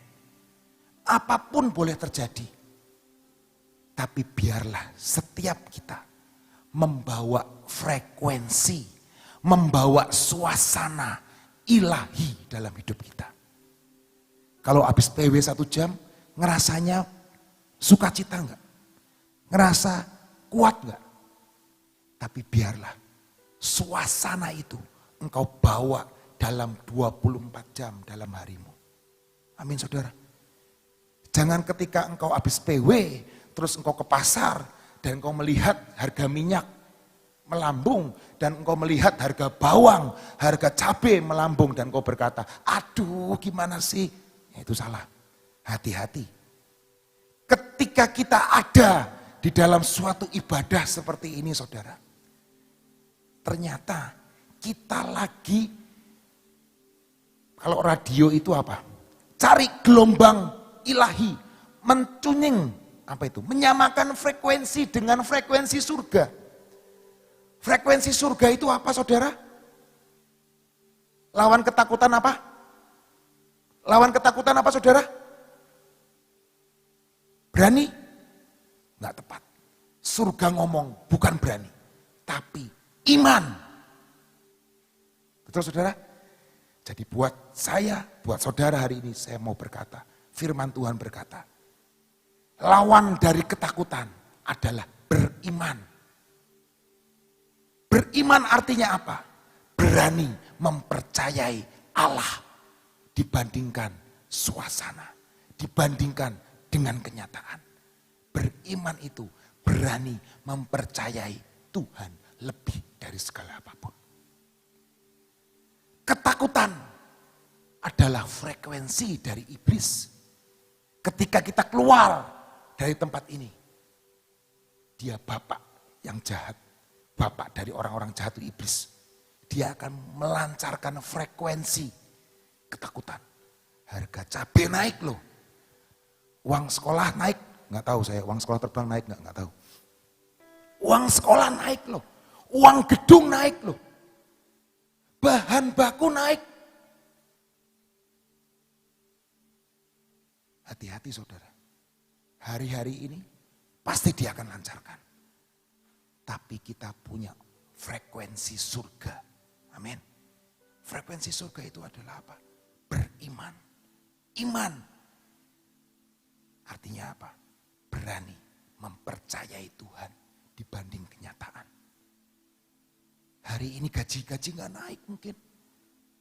Apapun boleh terjadi. Tapi biarlah setiap kita membawa frekuensi, membawa suasana ilahi dalam hidup kita. Kalau habis PW 1 jam, ngerasanya sukacita enggak? Ngerasa kuat enggak? Tapi biarlah suasana itu engkau bawa dalam 24 jam dalam harimu. Amin saudara. Jangan ketika engkau habis PW, terus engkau ke pasar dan engkau melihat harga minyak melambung dan engkau melihat harga bawang, harga cabai melambung dan engkau berkata, aduh gimana sih? Ya, itu salah. Hati-hati. Ketika kita ada di dalam suatu ibadah seperti ini saudara, ternyata kita lagi, kalau radio itu apa? Cari gelombang ilahi, mentuning, apa itu? Menyamakan frekuensi dengan frekuensi surga. Frekuensi surga itu apa saudara? Lawan ketakutan apa? Lawan ketakutan apa saudara? Berani? Enggak tepat. Surga ngomong bukan berani, tapi iman. Betul saudara? Jadi buat saya, buat saudara hari ini saya mau berkata, firman Tuhan berkata, lawan dari ketakutan adalah beriman. Beriman artinya apa? Berani mempercayai Allah dibandingkan suasana, dibandingkan dengan kenyataan. Beriman itu berani mempercayai Tuhan lebih dari segala apapun. Ketakutan adalah frekuensi dari iblis. Ketika kita keluar dari tempat ini, dia bapak yang jahat, bapak dari orang-orang jahat itu iblis. Dia akan melancarkan frekuensi ketakutan. Harga cabai naik loh. Uang sekolah naik, nggak tahu saya uang sekolah terbang naik nggak tahu. Uang sekolah naik loh. Uang gedung naik loh. Bahan baku naik. Hati-hati saudara. Hari-hari ini pasti dia akan lancarkan. Tapi kita punya frekuensi surga. Amin. Frekuensi surga itu adalah apa? Beriman. Iman. Artinya apa? Berani mempercayai Tuhan dibanding kenyataan. Hari ini gaji-gaji gak naik mungkin.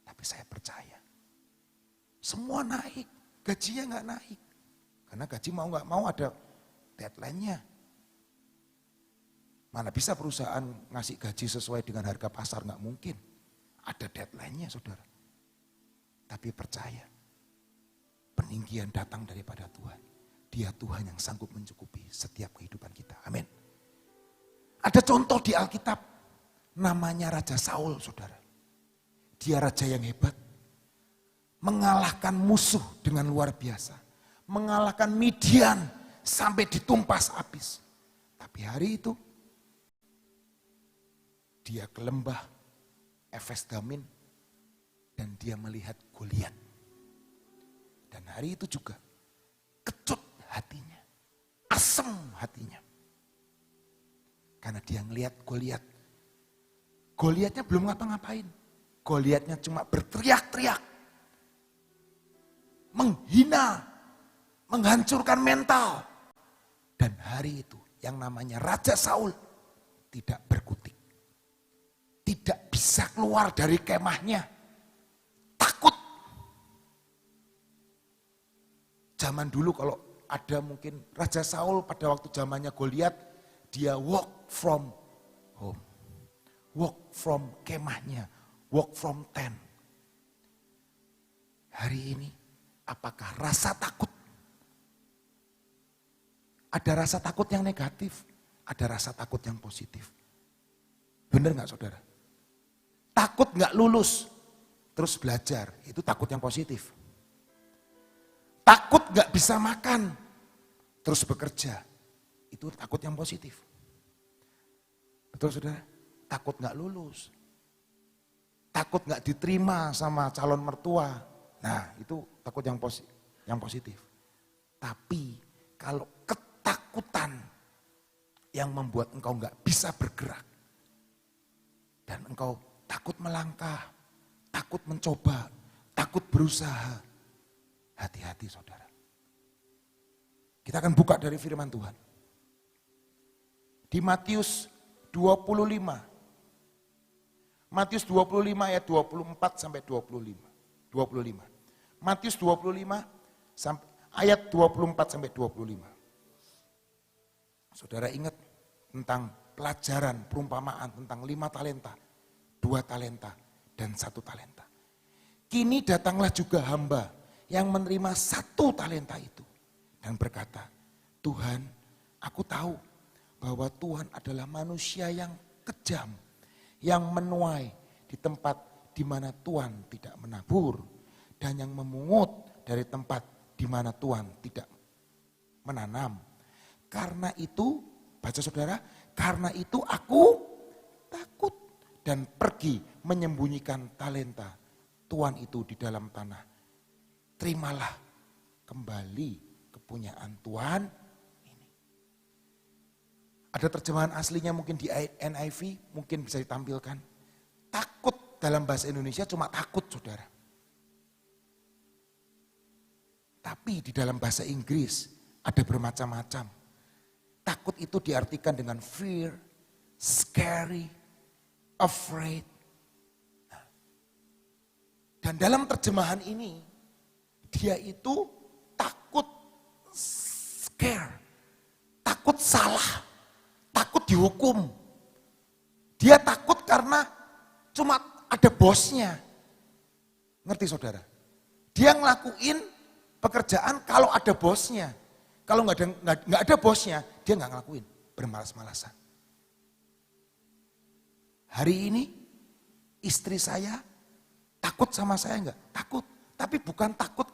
Tapi saya percaya. Semua naik. Gajinya gak naik. Karena gaji mau gak mau ada deadline-nya. Mana bisa perusahaan ngasih gaji sesuai dengan harga pasar, gak mungkin. Ada deadline-nya saudara. Tapi percaya. Peninggian datang daripada Tuhan. Dia Tuhan yang sanggup mencukupi setiap kehidupan kita. Amin. Ada contoh di Alkitab. Namanya Raja Saul saudara. Dia raja yang hebat. Mengalahkan musuh dengan luar biasa. Mengalahkan Midian sampai ditumpas habis. Tapi hari itu dia ke lembah Efes Damin dan dia melihat Goliat. Dan hari itu juga kecut hatinya, asem hatinya. Karena dia ngelihat Goliat. Goliatnya belum ngapa-ngapain. Goliatnya cuma berteriak-teriak. Menghina, menghancurkan mental. Dan hari itu yang namanya Raja Saul tidak berkutik. Tidak bisa keluar dari kemahnya. Takut. Zaman dulu kalau ada mungkin Raja Saul pada waktu zamannya Goliat, dia walk from home. Walk from kemahnya, walk from tent. Hari ini apakah rasa takut? Ada rasa takut yang negatif, ada rasa takut yang positif. Benar gak saudara? Takut gak lulus, terus belajar, itu takut yang positif. Takut gak bisa makan, terus bekerja, itu takut yang positif. Betul saudara? Takut gak lulus, takut gak diterima sama calon mertua, nah itu takut yang positif. Tapi kalau ketakutan yang membuat engkau gak bisa bergerak, dan engkau takut melangkah, takut mencoba, takut berusaha, hati-hati saudara. Kita akan buka dari firman Tuhan. Di Matius 25. Matius 25 ayat 24 sampai 25. Matius 25 sampai ayat 24 sampai 25. Saudara ingat tentang pelajaran perumpamaan tentang 5 talenta, 2 talenta dan 1 talenta. Kini datanglah juga hamba yang menerima 1 talenta itu dan berkata, Tuhan, aku tahu bahwa Tuhan adalah manusia yang kejam, yang menuai di tempat di mana Tuhan tidak menabur, dan yang memungut dari tempat di mana Tuhan tidak menanam. Karena itu, baca saudara, karena itu aku takut dan pergi menyembunyikan talenta Tuhan itu di dalam tanah. Terimalah kembali kepunyaan Tuhan ini. Ada terjemahan aslinya mungkin di NIV, mungkin bisa ditampilkan. Takut dalam bahasa Indonesia cuma takut saudara. Tapi di dalam bahasa Inggris ada bermacam-macam. Takut itu diartikan dengan fear, scary, afraid. Dan dalam terjemahan ini, dia itu takut scare, takut salah, takut dihukum. Dia takut karena cuma ada bosnya. Ngerti saudara? Dia ngelakuin pekerjaan kalau ada bosnya. Kalau nggak ada bosnya, dia nggak ngelakuin, bermalas-malasan. Hari ini istri saya takut sama saya enggak? Takut, tapi bukan takut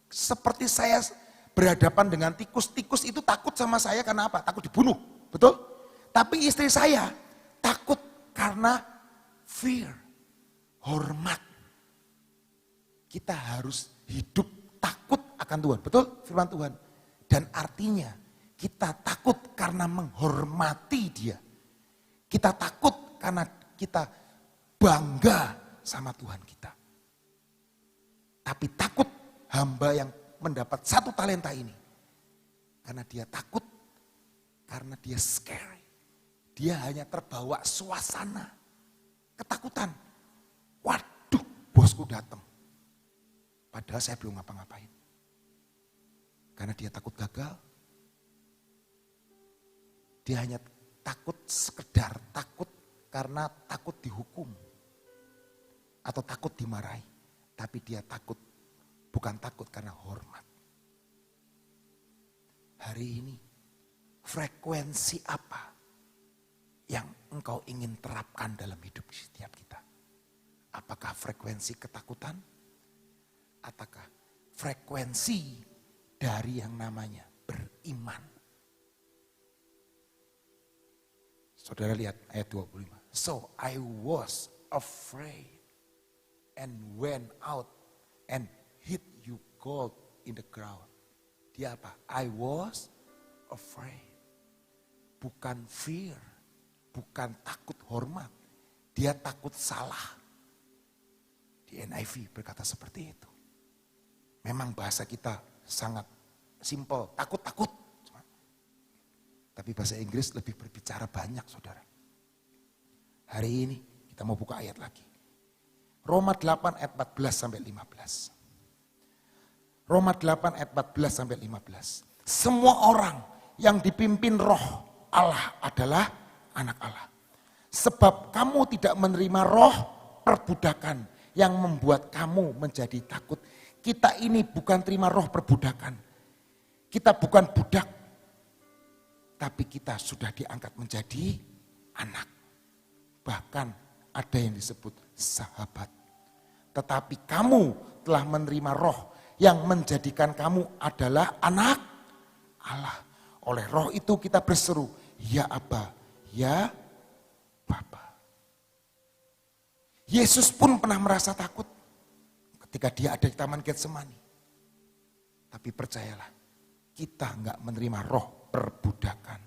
seperti saya berhadapan dengan tikus. Tikus itu takut sama saya karena apa? Takut dibunuh, betul? Tapi istri saya takut Karena fear, hormat. Kita harus hidup takut akan Tuhan. Betul firman Tuhan. Dan artinya kita takut karena menghormati Dia. Kita takut karena kita bangga sama Tuhan kita. Tapi takut hamba yang mendapat 1 talenta ini. Karena dia takut, karena dia scary. Dia hanya terbawa suasana ketakutan. Waduh, bosku datang. Padahal saya belum ngapa-ngapain. Karena dia takut gagal. Dia hanya takut sekedar takut karena takut dihukum. Atau takut dimarahi. Tapi dia takut, bukan takut karena hormat. Hari ini, frekuensi apa yang engkau ingin terapkan dalam hidup setiap kita? Apakah frekuensi ketakutan? Ataukah frekuensi dari yang namanya beriman? Saudara lihat ayat 25. So I was afraid and went out and hid you gold in the ground. Dia apa? I was afraid. Bukan fear. Bukan takut hormat. Dia takut salah. Di NIV berkata seperti itu. Memang bahasa kita sangat simpel. Takut-takut. Tapi bahasa Inggris lebih berbicara banyak, saudara. Hari ini kita mau buka ayat lagi. Roma 8 ayat 14 sampai 15. Roma 8 ayat 14 sampai 15. Semua orang yang dipimpin roh Allah adalah anak Allah. Sebab kamu tidak menerima roh perbudakan yang membuat kamu menjadi takut. Kita ini bukan terima roh perbudakan. Kita bukan budak. Tapi kita sudah diangkat menjadi anak. Bahkan ada yang disebut sahabat. Tetapi kamu telah menerima roh yang menjadikan kamu adalah anak Allah. Oleh roh itu kita berseru, ya Aba, ya Bapa. Yesus pun pernah merasa takut ketika dia ada di Taman Getsemani. Tapi percayalah, kita enggak menerima roh perbudakan.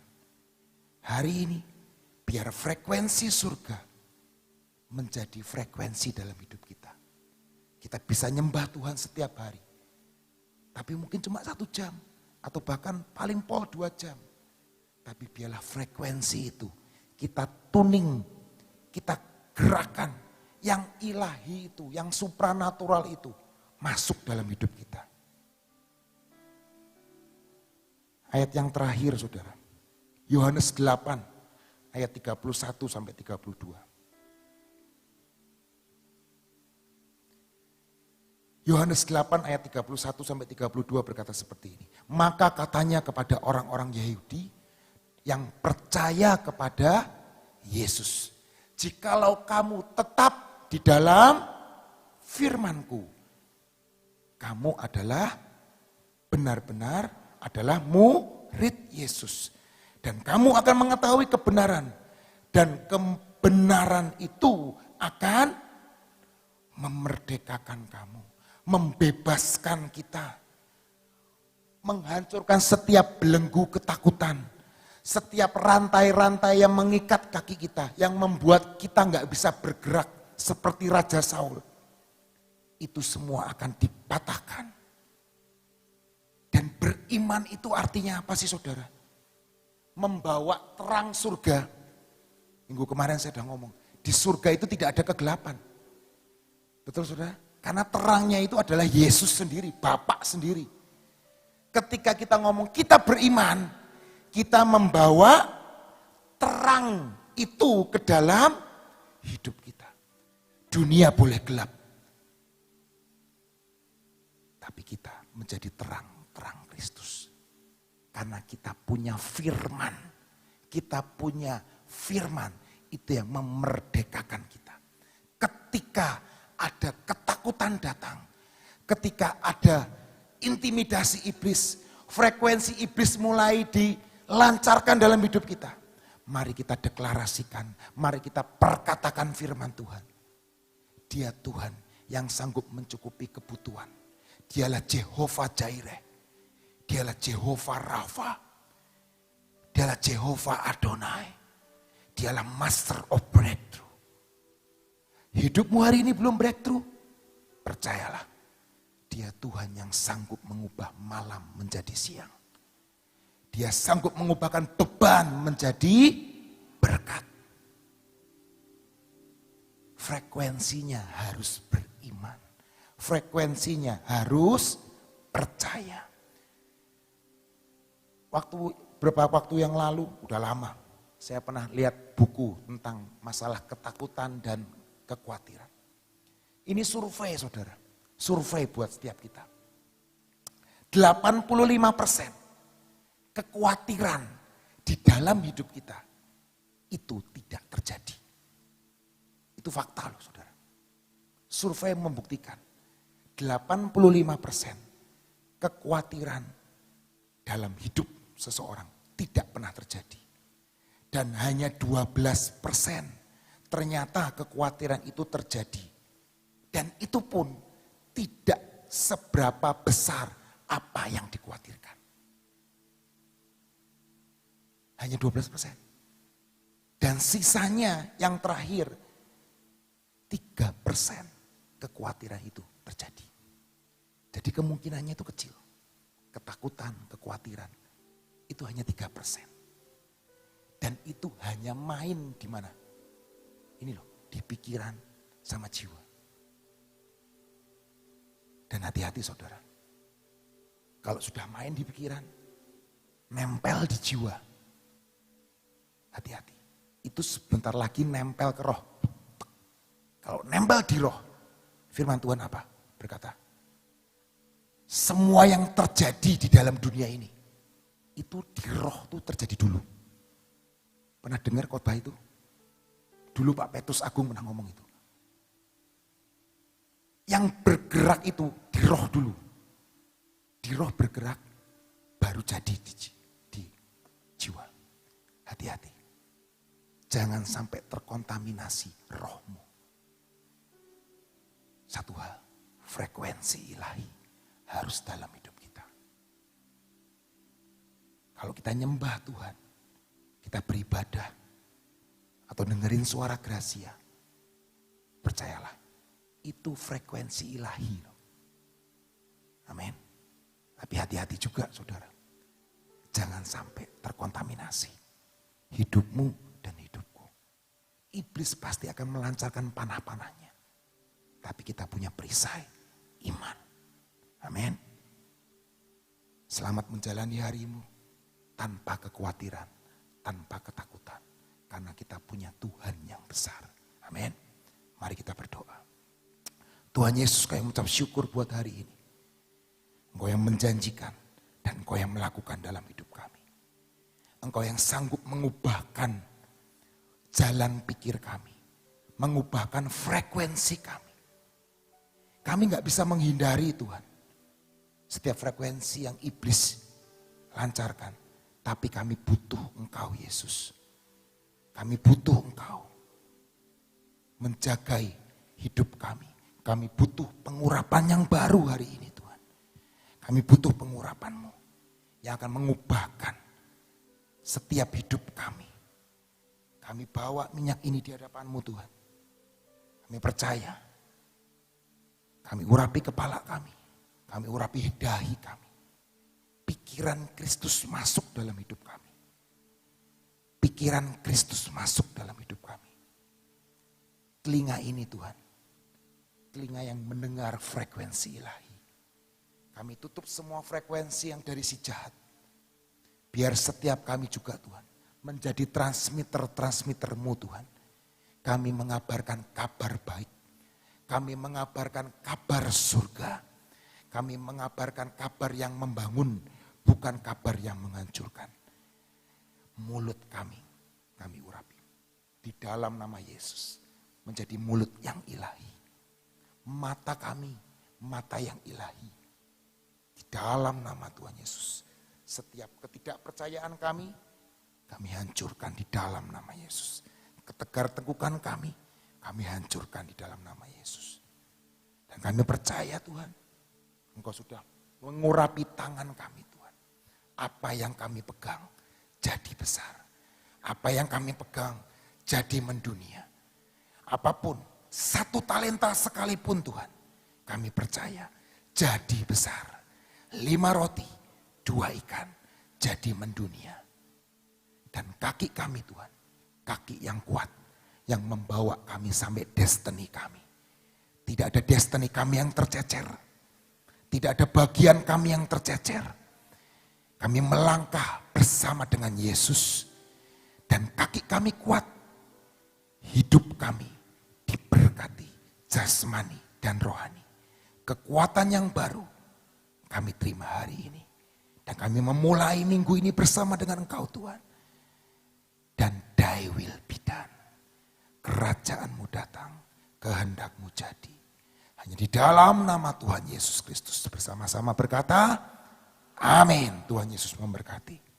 Hari ini, biar frekuensi surga menjadi frekuensi dalam hidup kita. Kita bisa nyembah Tuhan setiap hari. Tapi mungkin cuma 1 jam. Atau bahkan paling pol 2 jam. Tapi biarlah frekuensi itu kita tuning, kita gerakan. Yang ilahi itu, yang supranatural itu masuk dalam hidup kita. Ayat yang terakhir saudara. Yohanes 8 ayat 31 sampai 32. Yohanes 8 ayat 31 sampai 32 berkata seperti ini. Maka katanya kepada orang-orang Yahudi yang percaya kepada Yesus. Jikalau kamu tetap di dalam firman-Ku, kamu adalah benar-benar adalah murid Yesus. Dan kamu akan mengetahui kebenaran. Dan kebenaran itu akan memerdekakan kamu. Membebaskan kita. Menghancurkan setiap belenggu ketakutan. Setiap rantai-rantai yang mengikat kaki kita. Yang membuat kita nggak bisa bergerak seperti Raja Saul. Itu semua akan dipatahkan. Dan beriman itu artinya apa sih saudara? Membawa terang surga. Minggu kemarin saya sudah ngomong. Di surga itu tidak ada kegelapan. Betul saudara? Karena terangnya itu adalah Yesus sendiri, Bapa sendiri. Ketika kita ngomong kita beriman, kita membawa terang itu ke dalam hidup kita. Dunia boleh gelap. Tapi kita menjadi terang Kristus. Karena kita punya firman. Kita punya firman. Itu yang memerdekakan kita. Ketika ada ketakutan datang. Ketika ada intimidasi iblis. Frekuensi iblis mulai dilancarkan dalam hidup kita. Mari kita deklarasikan, mari kita perkatakan firman Tuhan. Dia Tuhan yang sanggup mencukupi kebutuhan. Dialah Jehovah Jireh. Dialah Jehovah Rafa. Dialah Jehovah Adonai. Dialah Master of Breakthrough. Hidupmu hari ini belum breakthrough? Percayalah, Dia Tuhan yang sanggup mengubah malam menjadi siang. Dia sanggup mengubahkan beban menjadi berkat. Frekuensinya harus beriman. Frekuensinya harus percaya. Beberapa waktu yang lalu, udah lama, saya pernah lihat buku tentang masalah ketakutan dan kekhawatiran. Ini survei, saudara. Survei buat setiap kita. 85% kekhawatiran di dalam hidup kita itu tidak terjadi. Itu fakta loh, saudara. Survei membuktikan 85% kekhawatiran dalam hidup seseorang tidak pernah terjadi. Dan hanya 12% ternyata kekhawatiran itu terjadi. Dan itu pun tidak seberapa besar apa yang dikhawatirkan. Hanya 12%. Dan sisanya yang terakhir 3% kekhawatiran itu terjadi. Jadi kemungkinannya itu kecil. Ketakutan, kekhawatiran itu hanya 3%. Dan itu hanya main di mana? Ini loh, di pikiran sama jiwa. Dan hati-hati saudara. Kalau sudah main di pikiran, nempel di jiwa. Hati-hati. Itu sebentar lagi nempel ke roh. Kalau nempel di roh, firman Tuhan apa? Berkata, semua yang terjadi di dalam dunia ini, itu di roh itu terjadi dulu. Pernah dengar khotbah itu? Dulu Pak Petrus Agung pernah ngomong itu. Yang bergerak itu di roh dulu. Di roh bergerak, baru jadi di jiwa. Hati-hati. Jangan sampai terkontaminasi rohmu. Satu hal, frekuensi ilahi harus dalam hidup kita. Kalau kita nyembah Tuhan, kita beribadah, atau dengerin suara gracia, percayalah, itu frekuensi ilahi. Amin. Tapi hati-hati juga saudara. Jangan sampai terkontaminasi hidupmu dan hidupku. Iblis pasti akan melancarkan panah-panahnya. Tapi kita punya perisai iman. Amin. Selamat menjalani harimu tanpa kekhawatiran, tanpa ketakutan. Karena kita punya Tuhan yang besar. Amin. Mari kita berdoa. Tuhan Yesus, Kau yang mengucap syukur buat hari ini. Engkau yang menjanjikan dan Engkau yang melakukan dalam hidup kami. Engkau yang sanggup mengubahkan jalan pikir kami. Mengubahkan frekuensi kami. Kami gak bisa menghindari Tuhan. Setiap frekuensi yang iblis lancarkan. Tapi kami butuh Engkau Yesus. Kami butuh Engkau menjagai hidup kami. Kami butuh pengurapan yang baru hari ini Tuhan. Kami butuh pengurapan-Mu yang akan mengubahkan setiap hidup kami. Kami bawa minyak ini di hadapan-Mu Tuhan. Kami percaya. Kami urapi kepala kami. Kami urapi dahi kami. Pikiran Kristus masuk dalam hidup kami. Pikiran Kristus masuk dalam hidup kami. Telinga ini Tuhan. Telinga yang mendengar frekuensi ilahi. Kami tutup semua frekuensi yang dari si jahat. Biar setiap kami juga Tuhan. Menjadi transmitter-transmittermu Tuhan. Kami mengabarkan kabar baik. Kami mengabarkan kabar surga. Kami mengabarkan kabar yang membangun. Bukan kabar yang menghancurkan. Mulut kami urapi. Di dalam nama Yesus. Menjadi mulut yang ilahi. Mata kami, mata yang ilahi. Di dalam nama Tuhan Yesus. Setiap ketidakpercayaan kami kami hancurkan di dalam nama Yesus. Ketegar tegukan kami hancurkan di dalam nama Yesus. Dan kami percaya Tuhan, Engkau sudah mengurapi tangan kami Tuhan. Apa yang kami pegang jadi besar. Apa yang kami pegang jadi mendunia. Apapun, 1 talenta sekalipun Tuhan, kami percaya jadi besar. 5 roti, 2 ikan, jadi mendunia. Dan kaki kami Tuhan, kaki yang kuat, yang membawa kami sampai destiny kami. Tidak ada destiny kami yang tercecer. Tidak ada bagian kami yang tercecer. Kami melangkah bersama dengan Yesus. Dan kaki kami kuat. Hidup kami diberkati jasmani dan rohani. Kekuatan yang baru kami terima hari ini. Dan kami memulai minggu ini bersama dengan Engkau Tuhan. Dan thy will be done. Kerajaanmu datang, kehendakmu jadi. Hanya di dalam nama Tuhan Yesus Kristus bersama-sama berkata, amin. Tuhan Yesus memberkati.